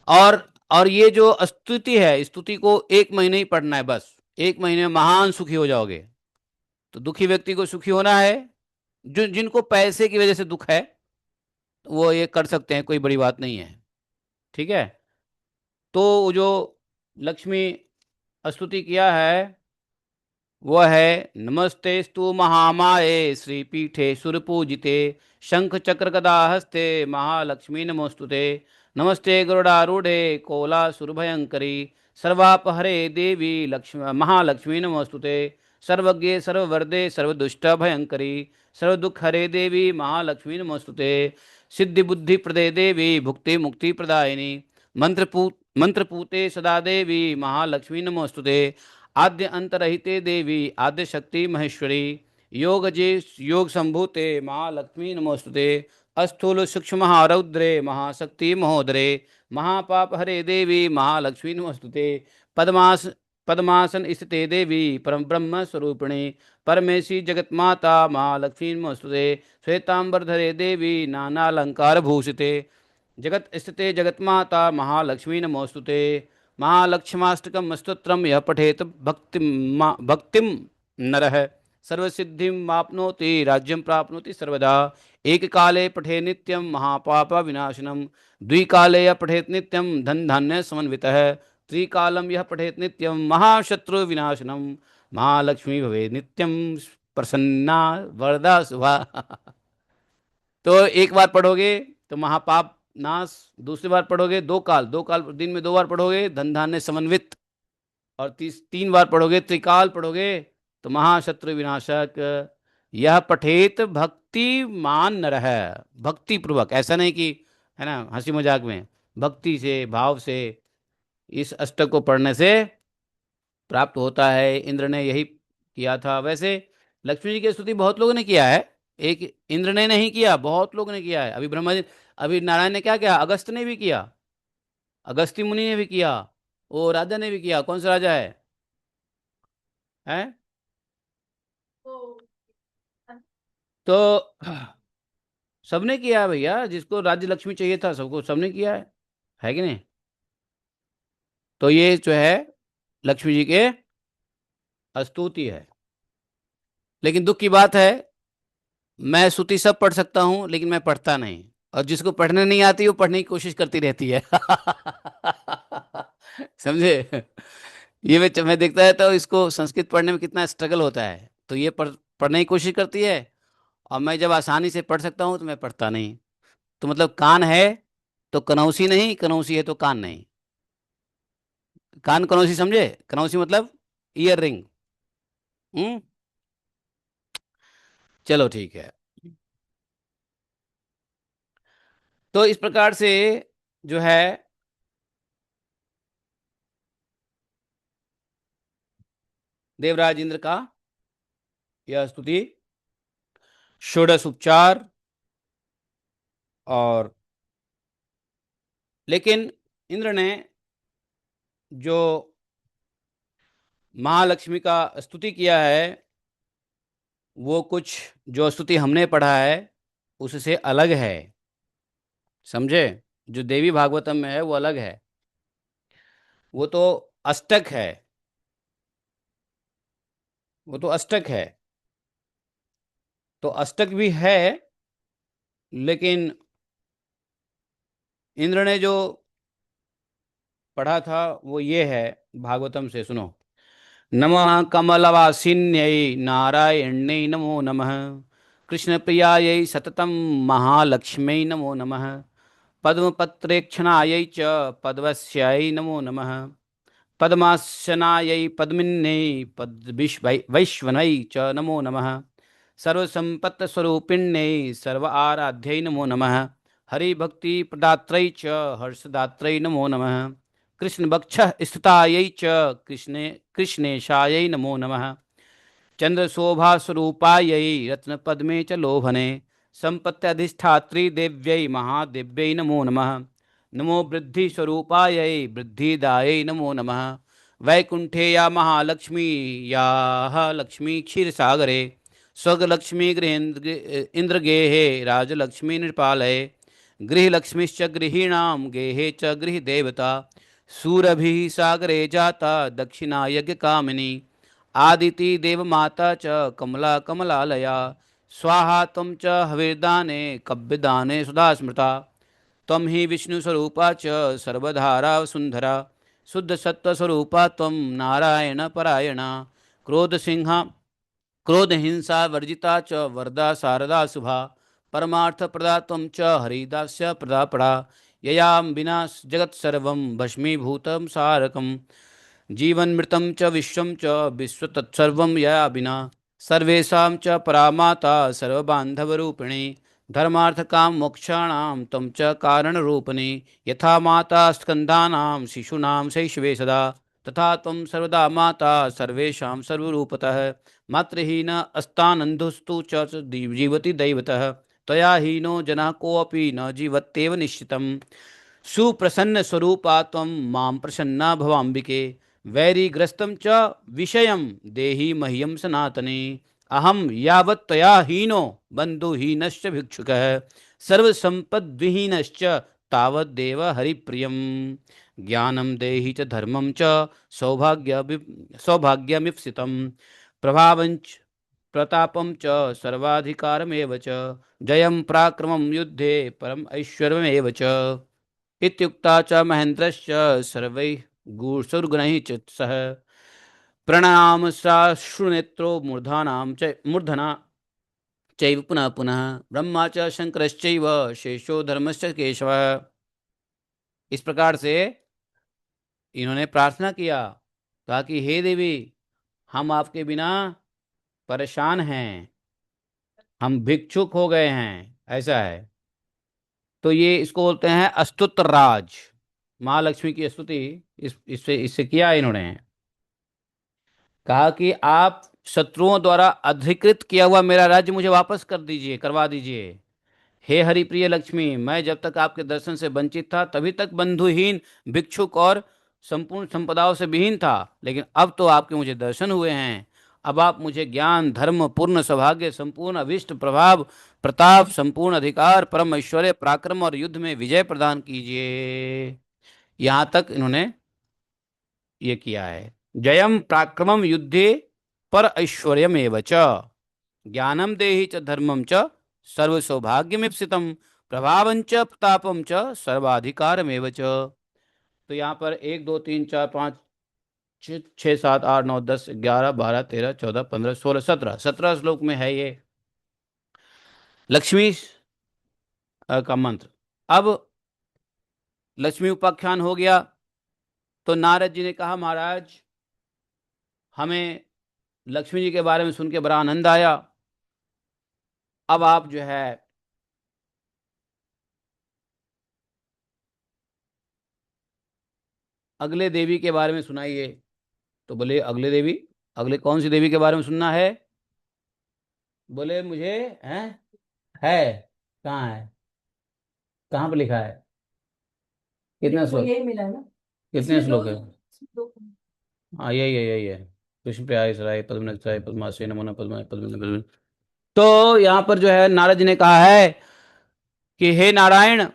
और ये जो स्तुति है, स्तुति को 1 महीने ही पढ़ना है बस। 1 महीने में महान सुखी हो जाओगे। तो दुखी व्यक्ति को सुखी होना है, जो जिनको पैसे की वजह से दुख है वो ये कर सकते हैं, कोई बड़ी बात नहीं है। ठीक है। तो वो जो लक्ष्मी स्तुति किया है वह है, नमस्तेस्तु महामाये श्रीपीठे सुरपूजिते शंख चक्र गदा हस्ते महालक्ष्मी नमोस्तुते। नमस्ते गरुड़ारूढ़े कोलासुरभयंकरी सर्वापहरे देवी लक्ष्मी महालक्ष्मी नमोस्तुते। सर्वज्ञे सर्ववरदे सर्वदुष्ट भयंकरी सर्वदुख हरे देवी महालक्ष्मी नमोस्तुते। सिद्धि बुद्धि प्रदे देवी भुक्ति मुक्ति प्रदायिनी मंत्रपूते सदा देवी महालक्ष्मी नमोस्तुते। आद्य अंतरहिते देवी आद्य शक्ति महेश्वरी योगजे योग संभूते महालक्ष्मी नमोस्तुते। अस्थूल सूक्ष्म महारौद्रे महाशक्ति महोदरे महापाप हरे देवी महालक्ष्मी नमोस्तुते। पद्मासन स्थिते देवी परम ब्रह्म स्वरूपिणी परमेशी जगतमाता महालक्ष्मी नमोस्तुते। श्वेतांबरधरे देवी नानालंकार भूषिते जगत स्थिते जगतमाता महालक्ष्मी नमोस्तुते। महालक्ष्माष्टकम स्तोत्रम यह पठेत भक्तिम नरः सर्वसिद्धिं माप्नोति राज्यं प्राप्नोति सर्वदा। एक काले पठे नित्यं महापाप विनाशनम, द्विकाले यः पठेत नित्यं धन धान्य समन्वितः, त्रिकालं यः पठेत नित्यं महाशत्रु विनाशनम, महालक्ष्मी भवे नित्यं प्रसन्ना वरदा शुभा। तो एक बार पढ़ोगे तो महापाप नाश, दूसरी बार पढ़ोगे दो काल दिन में 2 बार पढ़ोगे धन धान्य समन्वित, और तीन बार पढ़ोगे त्रिकाल पढ़ोगे तो महाशत्रु विनाशक। यह पठेत भक्ति मान नर है, भक्ति पूर्वक, ऐसा नहीं कि है ना हंसी मजाक में, भक्ति से भाव से इस अष्टक को पढ़ने से प्राप्त होता है। इंद्र ने यही किया था। वैसे लक्ष्मी जी की स्तुति बहुत लोगों ने किया है, एक इंद्र ने नहीं किया, बहुत लोगों ने किया है। अभी ब्रह्मा जी, अभी नारायण ने क्या किया, अगस्त ने भी किया, अगस्त्य मुनि ने भी किया, वो राजा ने भी किया। कौन सा राजा है? तो सबने किया है भैया, जिसको राज्य लक्ष्मी चाहिए था सबको, सबने किया है कि नहीं? तो ये जो है लक्ष्मी जी के स्तुति है। लेकिन दुख की बात है, मैं स्तुति सब पढ़ सकता हूं लेकिन मैं पढ़ता नहीं, और जिसको पढ़ने नहीं आती वो पढ़ने की कोशिश करती रहती है। समझे? ये मैं देखता है तो इसको संस्कृत पढ़ने में कितना स्ट्रगल होता है, तो ये पढ़ने की कोशिश करती है, और मैं जब आसानी से पढ़ सकता हूँ तो मैं पढ़ता नहीं। तो मतलब कान है तो कनौसी नहीं, कनौसी है तो कान नहीं। कान कनौसी समझे? कनौसी मतलब ईयर रिंग। हम्म। चलो ठीक है। तो इस प्रकार से जो है देवराज इंद्र का यह स्तुति, षोडश उपचार, और लेकिन इंद्र ने जो महालक्ष्मी का स्तुति किया है वो कुछ जो स्तुति हमने पढ़ा है उससे अलग है। समझे? जो देवी भागवतम में है वो अलग है, वो तो अष्टक है, वो तो अष्टक है। तो अष्टक भी है, लेकिन इंद्र ने जो पढ़ा था वो ये है, भागवतम से सुनो। नमः कमलवासिन्यै नारायण्यै नमो नमः, कृष्णप्रियायै सततं महालक्ष्म्यै नमो नमः, पद्मपत्रेक्षणायै च पद्मस्यै नमो नमः, पद्मासनायै पद्मिन्यै वैश्वनै च नमो नमः, सर्वसम्पत्स्वरूपिण्यै सर्व आराध्यै नमो नमः, हरिभक्तिप्रदात्रै च हर्षदात्रै नमो नमः, कृष्णवक्षः स्थितायै च कृष्णेशायै नमो नमः, चंद्रशोभास्वरूपायै रत्नपद्मे च लोभने संपत्त्यधिष्ठात्री देव्यै महादेव्यै नमो नमः, नमो वृद्धिस्वरूपायै वृद्धिदायै नमो नमः, वैकुंठे या महालक्ष्मी याः लक्ष्मी क्षीरसागरे स्वर्गलक्ष्मी गृहेन्द्र इंद्रगेहे राजलक्ष्मी नृपालये गृहलक्ष्मीश्च गृहीणां गेहे च गृहदेवता सूरभिः सागरे जाता दक्षिणा यज्ञकामिनी आदिति देवमाता च कमला कमलालया स्वाहा त्वं च हविर्दाने कव्यदाने सुधा स्मृता त्वं हि विष्णुस्वरूपा च सर्वधारा सुंदरा शुद्ध सत्वस्वरूपा त्वं नारायण परायणा क्रोधसिंहा क्रोधहिंसा वर्जिता च वरदा शारदा शुभा परमार्थप्रदा त्वं च हरिदास्य प्रदा परा ययां विना जगत्सर्वं भस्मीभूतं सारकम् जीवन मृतं च विश्वं च विश्वतत्सर्वं यया विना सर्वेषां च परामाता सर्वबान्धवरूपिणी धर्मार्थकाम मोक्षाणां त्वं च कारणरूपिणी यथा माता स्कन्धानां शिशूनां शैशवे सदा तथा त्वं सर्वदा माता सर्वेषां सर्वरूपतः मातृहीन अस्तानन्धुस्तु च जीवति दैवतः त्वया हीनो जनः कोऽपि न जीवत्येव निश्चितम् सुप्रसन्न स्वरूपा त्वं मां प्रसन्ना भवाम्बिके वैरीग्रस्तं च विषयं देहि मह्यं सनातने अहं यावत् त्वया हीनो बन्धुहीनश्च भिक्षुकः सर्वसम्पद्विहीनश्च तावद्देव हरिप्रियं ज्ञानं देहि च धर्मं च सौभाग्यमिप्सितं प्रभावञ्च प्रतापम च सर्वाधिकारमेव च जयं पराक्रमं युद्धे परम ऐश्वर्यमेव च इत्युक्ता च महेन्द्रश्च सर्वैः गूढसुरगणैः च सह प्रणाम साश्रुनेत्रो मूर्धना चैव पुनः पुनः ब्रह्मा च शंकरश्चैव शेषो धर्मश्च केशवः। इस प्रकार से इन्होंने प्रार्थना किया, कहा कि हे देवी, हम आपके बिना परेशान हैं, हम भिक्षुक हो गए हैं, ऐसा है। तो ये इसको बोलते हैं अस्तुत राज। महालक्ष्मी की स्तुति इससे इससे किया है इन्होंने। कहा कि आप शत्रुओं द्वारा अधिकृत किया हुआ मेरा राज्य मुझे वापस कर दीजिए, करवा दीजिए। हे हरिप्रिय लक्ष्मी, मैं जब तक आपके दर्शन से वंचित था तभी तक बंधुहीन, भिक्षुक और संपूर्ण संपदाओं से विहीन था, लेकिन अब तो आपके मुझे दर्शन हुए हैं। अब आप मुझे ज्ञान, धर्म, पूर्ण सौभाग्य, संपूर्ण अभिष्ट प्रभाव, प्रताप, संपूर्ण अधिकार, परम ऐश्वर्य, पराक्रम और युद्ध में विजय प्रदान कीजिए। यहाँ तक इन्होंने ये किया है। जयम पराक्रमम युद्धे पर ऐश्वर्यमेव च ज्ञानम देहि च धर्मम च सर्व सौभाग्यमीप्सितम प्रभावं च प्रतापम च सर्वाधिकारमेव च। तो यहाँ पर 1 2 3 4 5 6 7 8 9 10 11 12 13 14 15 16 17 श्लोक में है ये लक्ष्मी का मंत्र। अब लक्ष्मी उपाख्यान हो गया तो नारद जी ने कहा, महाराज हमें लक्ष्मी जी के बारे में सुन के बड़ा आनंद आया। अब आप जो है अगले देवी के बारे में सुनाइए। तो बोले अगले देवी, अगले कौन सी देवी के बारे में सुनना है? बोले मुझे है कहाँ है, कहाँ पे लिखा है, कितना श्लोक, यही मिला है ना, कितने श्लोक है? हाँ यही है। कृष्ण पे आय सराय पद्मनाय पद्माशय नमो नमः पद्माय पद्म। तो यहाँ पर जो है नारद जी ने कहा है कि हे नारायण,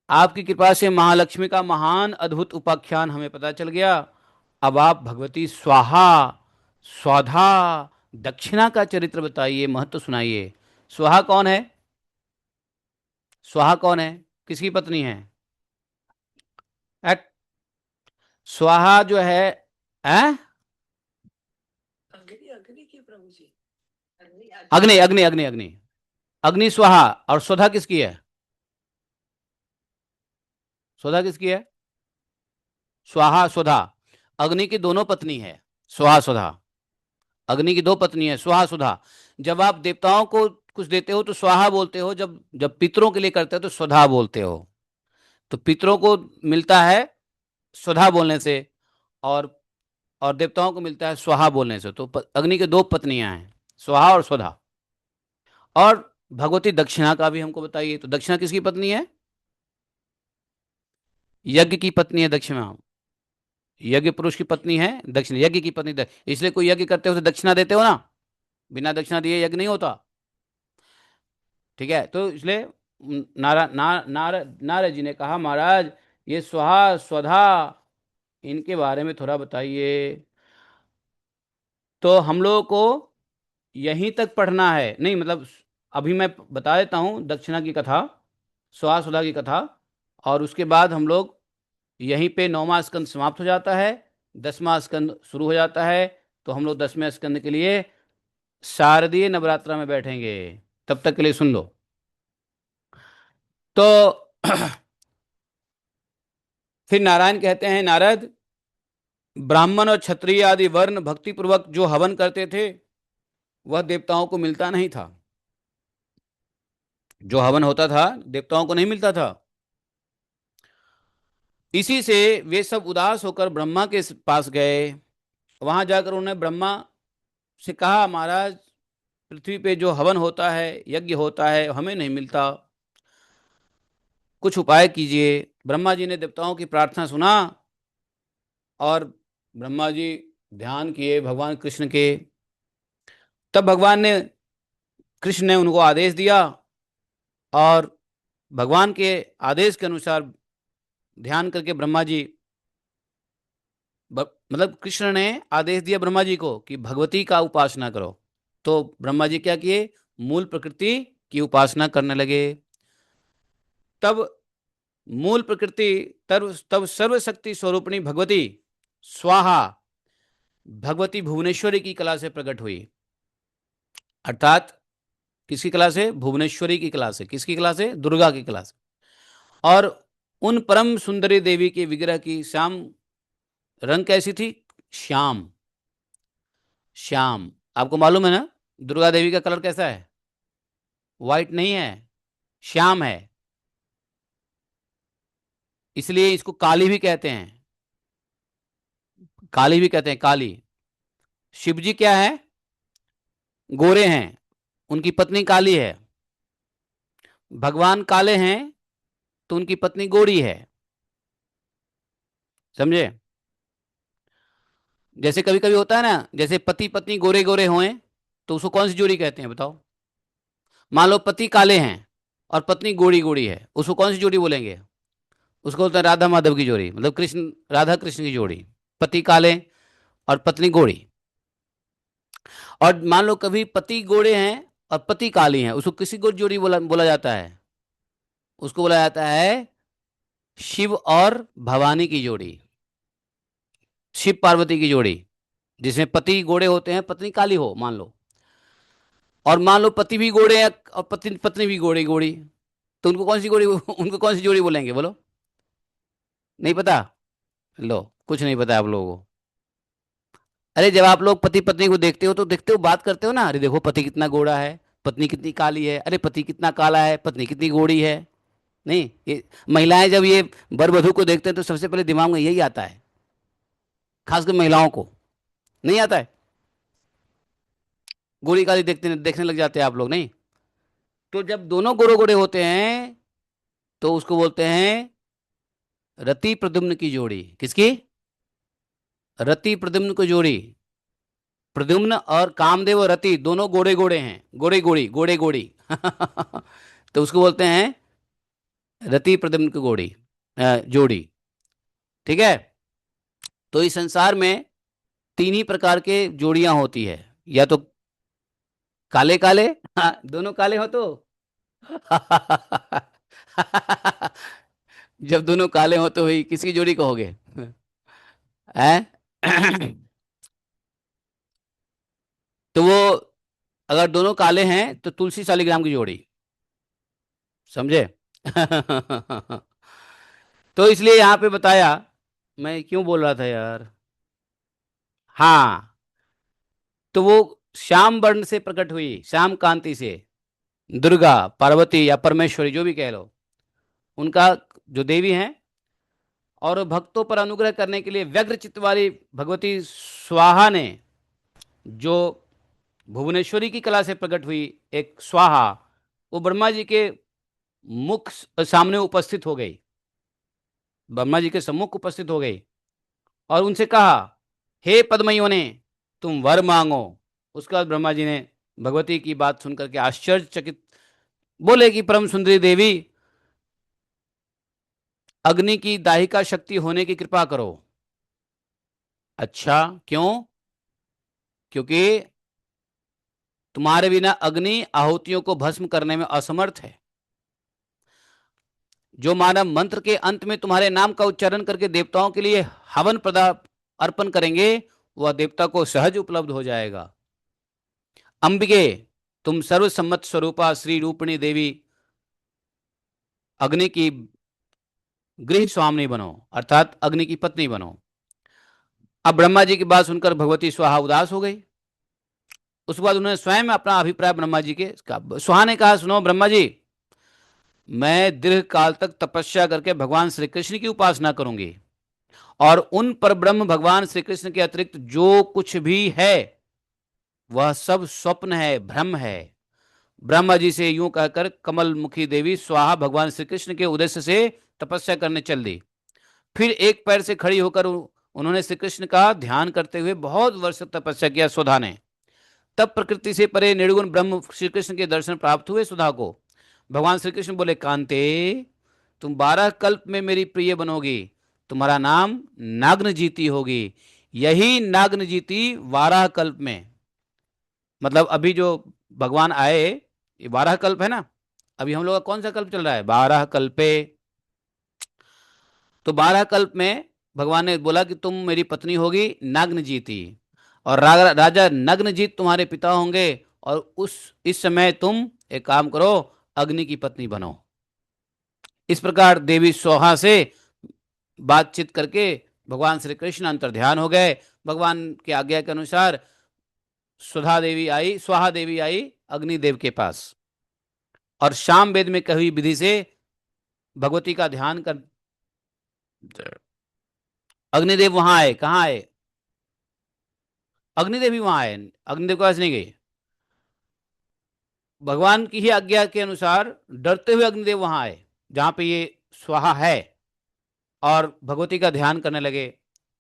आपकी कृपा से महालक्ष्मी का महान अद्भुत उपाख्यान हमें पता चल गया। अब आप भगवती स्वाहा, स्वधा, दक्षिणा का चरित्र बताइए, महत्व सुनाइए। स्वाहा कौन है? स्वाहा कौन है? किसकी पत्नी है? एक स्वाहा जो है अग्नि अग्नि अग्नि अग्नि अग्नि स्वाहा। और स्वधा किसकी है? स्वधा किसकी है? स्वाहा स्वधा अग्नि की दोनों पत्नी है। स्वाहा स्वधा अग्नि की दो पत्नी है, स्वाहा सुधा। जब आप देवताओं को कुछ देते हो तो स्वाहा बोलते हो, जब जब पितरों के लिए करते हो तो स्वधा बोलते हो। तो पितरों को मिलता है स्वधा बोलने से, और देवताओं को मिलता है स्वाहा बोलने से। तो अग्नि के दो पत्नियां हैं, स्वाहा और स्वधा। और भगवती दक्षिणा का भी हमको बताइए। तो दक्षिणा किसकी पत्नी है? यज्ञ की पत्नी है दक्षिणा। यज्ञ पुरुष की पत्नी है दक्षिणा, यज्ञ की पत्नी इसलिए कोई यज्ञ करते हो तो दक्षिणा देते हो ना, बिना दक्षिणा दिए यज्ञ नहीं होता। ठीक है, तो इसलिए नारद जी ने कहा, महाराज ये स्वाहा स्वधा इनके बारे में थोड़ा बताइए। तो हम लोगों को यहीं तक पढ़ना है, नहीं मतलब अभी मैं बता देता हूँ दक्षिणा की कथा, स्वाहा स्वधा की कथा, और उसके बाद हम लोग यहीं पे 9वां स्कंद समाप्त हो जाता है, 10वां स्कंद शुरू हो जाता है। तो हम लोग 10वें स्कंद के लिए शारदीय नवरात्रा में बैठेंगे। तब तक के लिए सुन लो। तो फिर नारायण कहते हैं, नारद, ब्राह्मण और क्षत्रिय आदि वर्ण भक्ति पूर्वक जो हवन करते थे वह देवताओं को मिलता नहीं था। जो हवन होता था देवताओं को नहीं मिलता था। इसी से वे सब उदास होकर ब्रह्मा के पास गए। वहां जाकर उन्होंने ब्रह्मा से कहा, महाराज पृथ्वी पे जो हवन होता है, यज्ञ होता है, हमें नहीं मिलता, कुछ उपाय कीजिए। ब्रह्मा जी ने देवताओं की प्रार्थना सुना और ब्रह्मा जी ध्यान किए भगवान कृष्ण के। तब भगवान ने, कृष्ण ने उनको आदेश दिया, और भगवान के आदेश के अनुसार ध्यान करके ब्रह्मा जी, मतलब कृष्ण ने आदेश दिया ब्रह्मा जी को कि भगवती का उपासना करो। तो ब्रह्मा जी क्या किए, मूल प्रकृति की उपासना करने लगे। तब मूल प्रकृति, तब तब सर्वशक्ति स्वरूपिणी भगवती स्वाहा भगवती भुवनेश्वरी की कला से प्रकट हुई। अर्थात किसकी कला से, भुवनेश्वरी की कला से। किसकी कला से, दुर्गा की कला से। और उन परम सुंदरी देवी के विग्रह की श्याम रंग कैसी थी, श्याम। श्याम, आपको मालूम है ना दुर्गा देवी का कलर कैसा है, व्हाइट नहीं है, श्याम है। इसलिए इसको काली भी कहते हैं, काली भी कहते हैं, काली। शिव जी क्या है, गोरे हैं, उनकी पत्नी काली है। भगवान काले हैं तो उनकी पत्नी गोरी है। समझे। जैसे कभी कभी होता है ना, जैसे पति पत्नी गोरे गोरे हों तो उसको कौन सी जोड़ी कहते हैं बताओ। मान लो पति काले हैं और पत्नी गोरी गोरी है, उसको कौन सी जोड़ी बोलेंगे, उसको बोलते हैं राधा माधव की जोड़ी, मतलब कृष्ण राधा कृष्ण की जोड़ी। पति काले और पत्नी गोरी। और मान लो कभी पति गोरे हैं और पति काली हैं, उसको किसी को जोड़ी बोला बोला जाता है, उसको बोला जाता है शिव और भवानी की जोड़ी, शिव पार्वती की जोड़ी, जिसमें पति गोरे होते हैं पत्नी काली हो मान लो। और मान लो पति भी गोरे हैं और पत्नी पत्नी भी गोरी गोरी, तो उनको कौन सी गोरी उनको कौन सी जोड़ी बोलेंगे बोलो। नहीं पता, लो कुछ नहीं पता आप लोगों को। अरे जब आप लोग पति पत्नी को देखते हो तो देखते हो, बात करते हो ना, अरे देखो पति कितना गोरा है, पत्नी कितनी काली है, अरे पति कितना काला है, पत्नी कितनी गोरी है। नहीं, ये महिलाएं जब ये वर वधू को देखते हैं तो सबसे पहले दिमाग में यही आता है, खासकर महिलाओं को। नहीं आता है, गोरी काली देखते देखने लग जाते हैं आप लोग, नहीं। तो जब दोनों गोरे गोरे होते हैं तो उसको बोलते हैं रति प्रद्युम्न की जोड़ी। किसकी, रति प्रद्युम्न की जोड़ी। प्रद्युम्न और कामदेव और रति दोनों गोरे गोरे हैं, गोरे गोरी गोरे गोरी तो उसको बोलते हैं रति प्रद्युम्न की गोड़ी, जोड़ी। ठीक है। तो इस संसार में तीन ही प्रकार के जोड़ियां होती है, या तो काले काले, हाँ, दोनों काले हो तो जब दोनों काले हो तो ही किसकी जोड़ी कहोगे हैं तो वो अगर दोनों काले हैं तो तुलसी शालिग्राम की जोड़ी। समझे तो इसलिए यहां पे बताया, मैं क्यों बोल रहा था यार, हाँ। तो वो श्याम वर्ण से प्रकट हुई, श्याम कांति से, दुर्गा पार्वती या परमेश्वरी जो भी कह लो, उनका जो देवी हैं। और भक्तों पर अनुग्रह करने के लिए व्यग्र चित्त वाली भगवती स्वाहा ने, जो भुवनेश्वरी की कला से प्रकट हुई एक स्वाहा, वो ब्रह्मा जी के मुख सामने उपस्थित हो गई, ब्रह्मा जी के सम्मुख उपस्थित हो गई और उनसे कहा, हे पद्मयोने तुम वर मांगो। उसके बाद ब्रह्मा जी ने भगवती की बात सुनकर के आश्चर्यचकित बोले कि परम सुंदरी देवी, अग्नि की दाहिका शक्ति होने की कृपा करो। अच्छा, क्यों, क्योंकि तुम्हारे बिना अग्नि आहुतियों को भस्म करने में असमर्थ है। जो मानव मंत्र के अंत में तुम्हारे नाम का उच्चारण करके देवताओं के लिए हवन पदार्थ अर्पण करेंगे, वह देवता को सहज उपलब्ध हो जाएगा। अंबिके, तुम सर्वसम्मत स्वरूपा श्री रूपिणी देवी अग्नि की गृह स्वामिनी बनो, अर्थात अग्नि की पत्नी बनो। अब ब्रह्मा जी की बात सुनकर भगवती स्वाहा उदास हो गई। उसके बाद उन्होंने स्वयं अपना अभिप्राय ब्रह्मा जी के, स्वाहा ने कहा, सुनो ब्रह्मा जी, मैं दीर्घ काल तक तपस्या करके भगवान श्री कृष्ण की उपासना करूंगी, और उन पर ब्रह्म भगवान श्री कृष्ण के अतिरिक्त जो कुछ भी है वह सब स्वप्न है, भ्रम है। ब्रह्मा जी से यूं कहकर कमल मुखी देवी स्वाहा भगवान श्री कृष्ण के उद्देश्य से तपस्या करने चल दी। फिर एक पैर से खड़ी होकर उन्होंने श्री कृष्ण का ध्यान करते हुए बहुत वर्ष तपस्या किया सुधा ने। तब प्रकृति से परे निर्गुण ब्रह्म श्री कृष्ण के दर्शन प्राप्त हुए सुधा को। भगवान श्री कृष्ण बोले, कांते, तुम 12 कल्प में मेरी प्रिय बनोगी, तुम्हारा नाम नाग्न जीती होगी। यही नाग्न जीती 12 कल्प में मतलब अभी जो भगवान आए, ये 12 कल्प है ना, अभी हम लोग का कौन सा कल्प चल रहा है, 12 कल्पे। तो 12 कल्प में भगवान ने बोला कि तुम मेरी पत्नी होगी नाग्नजीति, और राजा नग्नजीत तुम्हारे पिता होंगे, और उस इस समय तुम एक काम करो, अग्नि की पत्नी बनो। इस प्रकार देवी सोहा से बातचीत करके भगवान श्री कृष्ण अंतर्ध्यान हो गए। भगवान की आज्ञा के अनुसार स्वाहा देवी आई अग्निदेव के पास, और शाम वेद में कही विधि से भगवती का ध्यान कर अग्निदेव वहां आए। कहाँ आए? अग्निदेव भी वहां आए, अग्निदेव के पास नहीं गए। भगवान की ही आज्ञा के अनुसार डरते हुए अग्निदेव वहां आए जहां पे ये स्वाहा है, और भगवती का ध्यान करने लगे।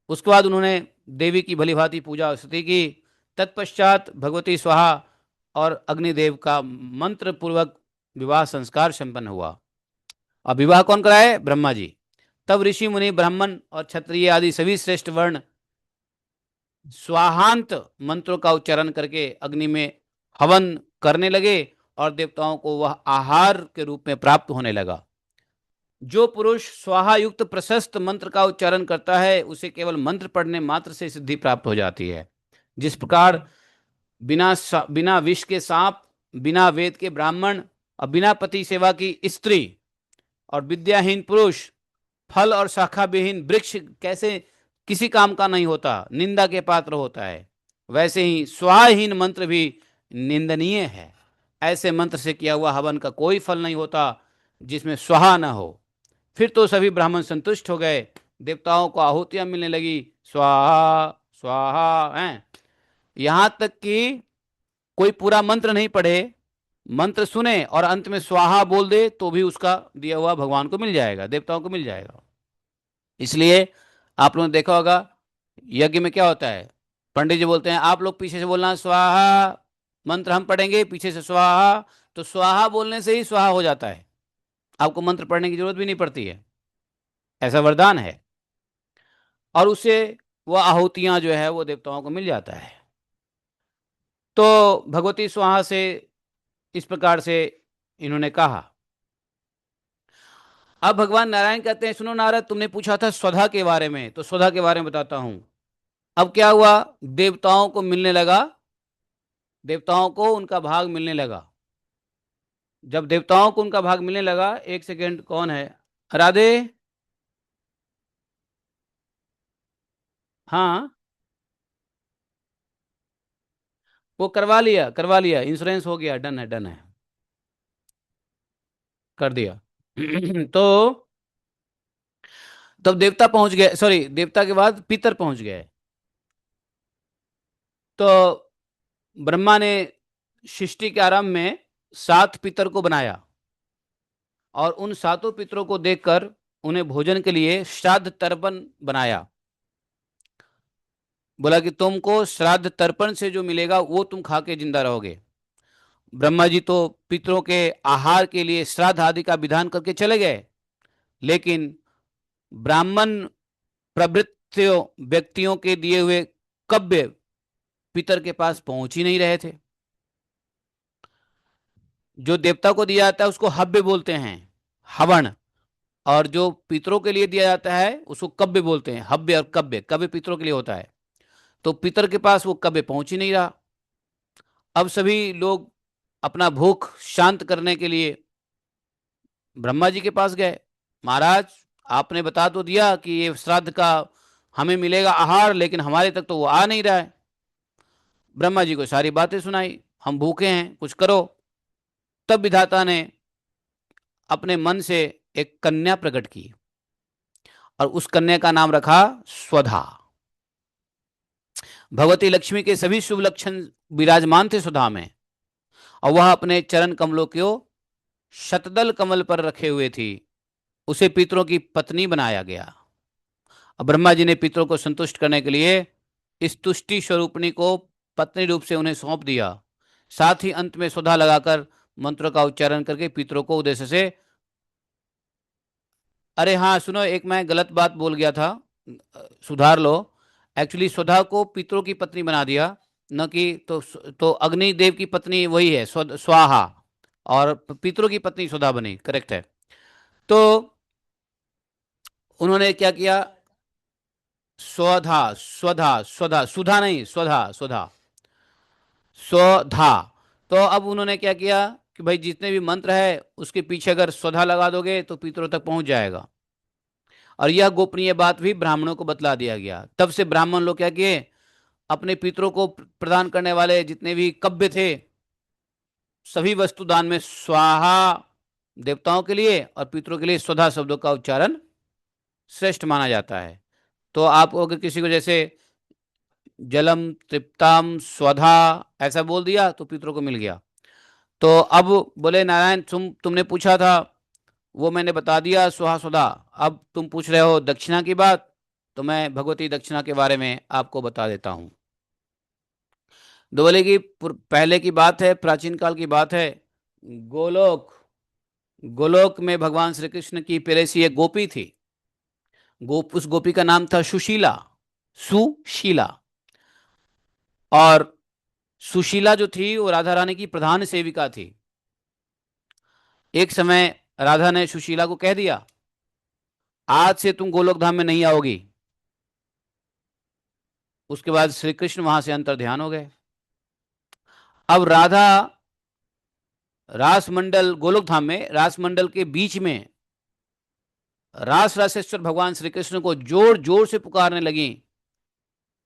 उसके बाद उन्होंने देवी की भली भांति पूजा स्तुति की। तत्पश्चात भगवती स्वाहा और अग्निदेव का मंत्र पूर्वक विवाह संस्कार संपन्न हुआ। अब विवाह कौन कराए? ब्रह्मा जी। तब ऋषि मुनि ब्राह्मण और क्षत्रिय आदि सभी श्रेष्ठ वर्ण स्वाहांत मंत्रों का उच्चारण करके अग्नि में हवन करने लगे, और देवताओं को वह आहार के रूप में प्राप्त होने लगा। जो पुरुष स्वाहा युक्त प्रशस्त मंत्र का उच्चारण करता है, उसे केवल मंत्र पढ़ने मात्र से सिद्धि प्राप्त हो जाती है। जिस प्रकार बिना विष के सांप, बिना वेद के ब्राह्मण, और बिना पति सेवा की स्त्री, और विद्याहीन पुरुष, फल और शाखा विहीन वृक्ष कैसे किसी काम का नहीं होता, निंदा के पात्र होता है, वैसे ही स्वाहीन मंत्र भी निंदनीय है। ऐसे मंत्र से किया हुआ हवन का कोई फल नहीं होता जिसमें स्वाहा न हो। फिर तो सभी ब्राह्मण संतुष्ट हो गए, देवताओं को आहुतियां मिलने लगी, स्वाहा स्वाहा हैं। यहां तक कि कोई पूरा मंत्र नहीं पढ़े, मंत्र सुने और अंत में स्वाहा बोल दे तो भी उसका दिया हुआ भगवान को मिल जाएगा, देवताओं को मिल जाएगा। इसलिए आप लोगों ने देखा होगा, यज्ञ में क्या होता है, पंडित जी बोलते हैं आप लोग पीछे से बोलना स्वाहा, मंत्र हम पढ़ेंगे पीछे से स्वाहा, तो स्वाहा बोलने से ही स्वाहा हो जाता है, आपको मंत्र पढ़ने की जरूरत भी नहीं पड़ती है, ऐसा वरदान है। और उससे वह आहुतियां जो है वो देवताओं को मिल जाता है। तो भगवती स्वाहा से इस प्रकार से इन्होंने कहा। अब भगवान नारायण कहते हैं, सुनो नारद, तुमने पूछा था स्वधा के बारे में, तो स्वधा के बारे में बताता हूं। अब क्या हुआ, देवताओं को मिलने लगा, देवताओं को उनका भाग मिलने लगा। जब देवताओं को उनका भाग मिलने लगा, एक सेकेंड, कौन है? राधे। हाँ, वो करवा लिया, इंश्योरेंस हो गया, डन है, डन है, कर दिया। तो तब देवता पहुंच गए, सॉरी, देवता के बाद पितर पहुंच गए। तो ब्रह्मा ने सृष्टि के आरंभ में 7 पितर को बनाया, और उन 7 पितरों को देखकर उन्हें भोजन के लिए श्राद्ध तर्पण बनाया। बोला कि तुमको श्राद्ध तर्पण से जो मिलेगा वो तुम खा के जिंदा रहोगे। ब्रह्मा जी तो पितरों के आहार के लिए श्राद्ध आदि का विधान करके चले गए, लेकिन ब्राह्मण प्रवृत्तियों व्यक्तियों के दिए हुए कव्य पितर के पास पहुंच ही नहीं रहे थे। जो देवता को दिया जाता है उसको हव्य बोलते हैं, हवन, और जो पितरों के लिए दिया जाता है उसको कव्य बोलते हैं, हव्य और कव्य। कव्य पितरों के लिए होता है, तो पितर के पास वो कव्य पहुंच ही नहीं रहा। अब सभी लोग अपना भूख शांत करने के लिए ब्रह्मा जी के पास गए। महाराज, आपने बता तो दिया कि ये श्राद्ध का हमें मिलेगा आहार, लेकिन हमारे तक तो वो आ नहीं रहा है। ब्रह्मा जी को सारी बातें सुनाई, हम भूखे हैं, कुछ करो। तब विधाता ने अपने मन से एक कन्या प्रकट की, और उस कन्या का नाम रखा स्वधा। भगवती लक्ष्मी के सभी शुभ लक्षण विराजमान थे सुधा में, और वह अपने चरण कमलों को शतदल कमल पर रखे हुए थी। उसे पितरों की पत्नी बनाया गया। अब ब्रह्मा जी ने पितरों को संतुष्ट करने के लिए इस तुष्टि स्वरूपणी को पत्नी रूप से उन्हें सौंप दिया। साथ ही अंत में सुधा लगाकर मंत्रों का उच्चारण करके पितरों को उद्देश्य से, अरे हाँ सुनो, एक मैं गलत बात बोल गया था, सुधार लो। एक्चुअली सुधा को पितरों की पत्नी बना दिया, न कि तो अग्निदेव की पत्नी वही है स्वाहा, और पितरों की पत्नी सुधा बनी, करेक्ट है। तो उन्होंने क्या किया? स्वधा, स्वधा, स्वधा, सुधा नहीं, स्वधा, स्वधा, स्वधा। तो अब उन्होंने क्या किया कि भाई जितने भी मंत्र है उसके पीछे अगर स्वधा लगा दोगे तो पितरों तक पहुंच जाएगा। और यह गोपनीय बात भी ब्राह्मणों को बतला दिया गया। तब से ब्राह्मण लोग क्या किए, अपने पितरों को प्रदान करने वाले जितने भी कव्य थे, सभी वस्तु दान में स्वाहा देवताओं के लिए और पितरों के लिए स्वधा शब्दों का उच्चारण श्रेष्ठ माना जाता है। तो आप अगर किसी को जैसे जलम तृप्ताम स्वधा ऐसा बोल दिया तो पितरों को मिल गया। तो अब बोले नारायण, तुमने पूछा था वो मैंने बता दिया सुहा सुधा। अब तुम पूछ रहे हो दक्षिणा की बात, तो मैं भगवती दक्षिणा के बारे में आपको बता देता हूं। तो बोले कि पहले की बात है, प्राचीन काल की बात है। गोलोक, गोलोक में भगवान श्री कृष्ण की पहले से एक गोपी थी। उस गोपी का नाम था सुशीला, सुशीला। और सुशीला जो थी वो राधा रानी की प्रधान सेविका थी। एक समय राधा ने सुशीला को कह दिया, आज से तुम गोलोक धाम में नहीं आओगी। उसके बाद श्री कृष्ण वहां से अंतर ध्यान हो गए। अब राधा रास मंडल, गोलोक धाम में रास मंडल के बीच में रास रासेश्वर भगवान श्री कृष्ण को जोर जोर से पुकारने लगी,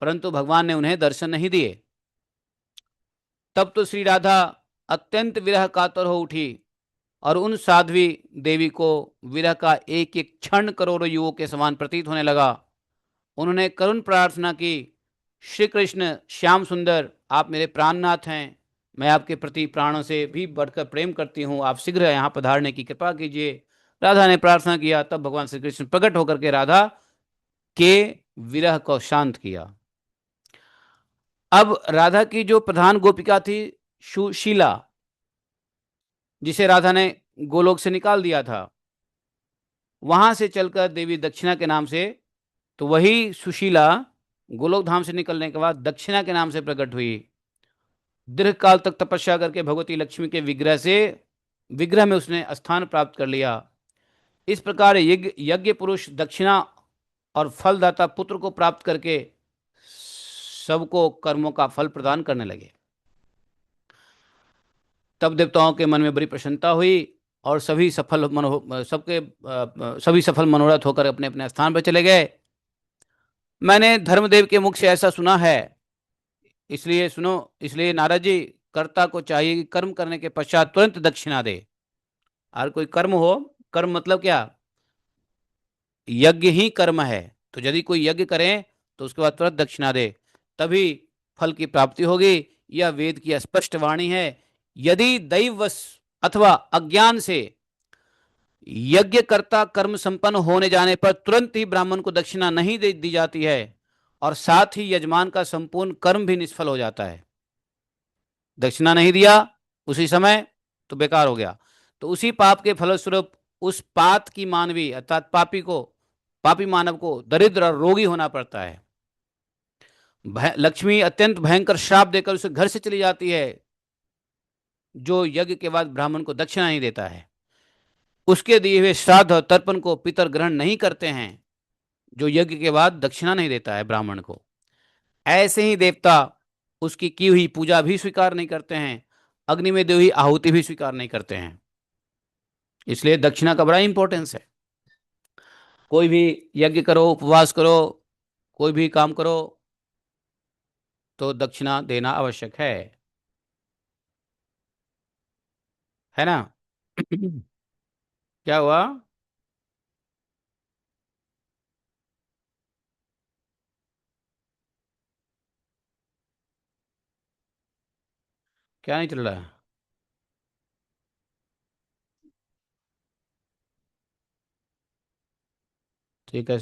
परंतु भगवान ने उन्हें दर्शन नहीं दिए। तब तो श्री राधा अत्यंत विरह कातर हो उठी और उन साध्वी देवी को विरह का एक एक क्षण करोड़ों युगों के समान प्रतीत होने लगा। उन्होंने करुण प्रार्थना की, श्री कृष्ण श्याम सुंदर, आप मेरे प्राणनाथ हैं, मैं आपके प्रति प्राणों से भी बढ़कर प्रेम करती हूँ, आप शीघ्र यहाँ पधारने की कृपा कीजिए। राधा ने प्रार्थना किया, तब भगवान श्री कृष्ण प्रकट होकर के राधा के विरह को शांत किया। अब राधा की जो प्रधान गोपिका थी सुशीला, जिसे राधा ने गोलोक से निकाल दिया था, वहां से चलकर देवी दक्षिणा के नाम से, तो वही सुशीला गोलोक धाम से निकलने के बाद दक्षिणा के नाम से प्रकट हुई। दीर्घ काल तक तपस्या करके भगवती लक्ष्मी के विग्रह में उसने स्थान प्राप्त कर लिया। इस प्रकार यज्ञ यज्ञ पुरुष दक्षिणा और फलदाता पुत्र को प्राप्त करके सबको कर्मों का फल प्रदान करने लगे। तब देवताओं के मन में बड़ी प्रसन्नता हुई और सभी सफल मनोरथ होकर अपने अपने स्थान पर चले गए। मैंने धर्मदेव के मुख से ऐसा सुना है, इसलिए सुनो, इसलिए नारद जी, कर्ता को चाहिए कि कर्म करने के पश्चात तुरंत दक्षिणा दे। और कोई कर्म हो, कर्म मतलब क्या? यज्ञ ही कर्म है। तो यदि कोई यज्ञ करे तो उसके बाद तुरंत दक्षिणा दे, तभी फल की प्राप्ति होगी। यह वेद की स्पष्ट वाणी है। यदि दैववश अथवा अज्ञान से यज्ञ कर्ता कर्म संपन्न होने जाने पर तुरंत ही ब्राह्मण को दक्षिणा नहीं दी जाती है, और साथ ही यजमान का संपूर्ण कर्म भी निष्फल हो जाता है। दक्षिणा नहीं दिया उसी समय तो बेकार हो गया। तो उसी पाप के फलस्वरूप उस पात की मानवी अर्थात पापी मानव को दरिद्र और रोगी होना पड़ता है। लक्ष्मी अत्यंत भयंकर श्राप देकर उसे घर से चली जाती है, जो यज्ञ के बाद ब्राह्मण को दक्षिणा नहीं देता है। उसके दिए हुए श्राद्ध और तर्पण को पितर ग्रहण नहीं करते हैं, जो यज्ञ के बाद दक्षिणा नहीं देता है ब्राह्मण को। ऐसे ही देवता उसकी की हुई पूजा भी स्वीकार नहीं करते हैं, अग्नि में दी हुई आहुति भी स्वीकार नहीं करते हैं। इसलिए दक्षिणा का बड़ा इंपॉर्टेंस है। कोई भी यज्ञ करो, उपवास करो, कोई भी काम करो, तो दक्षिणा देना आवश्यक है। है ना? क्या हुआ? क्या नहीं चल रहा है? ठीक है।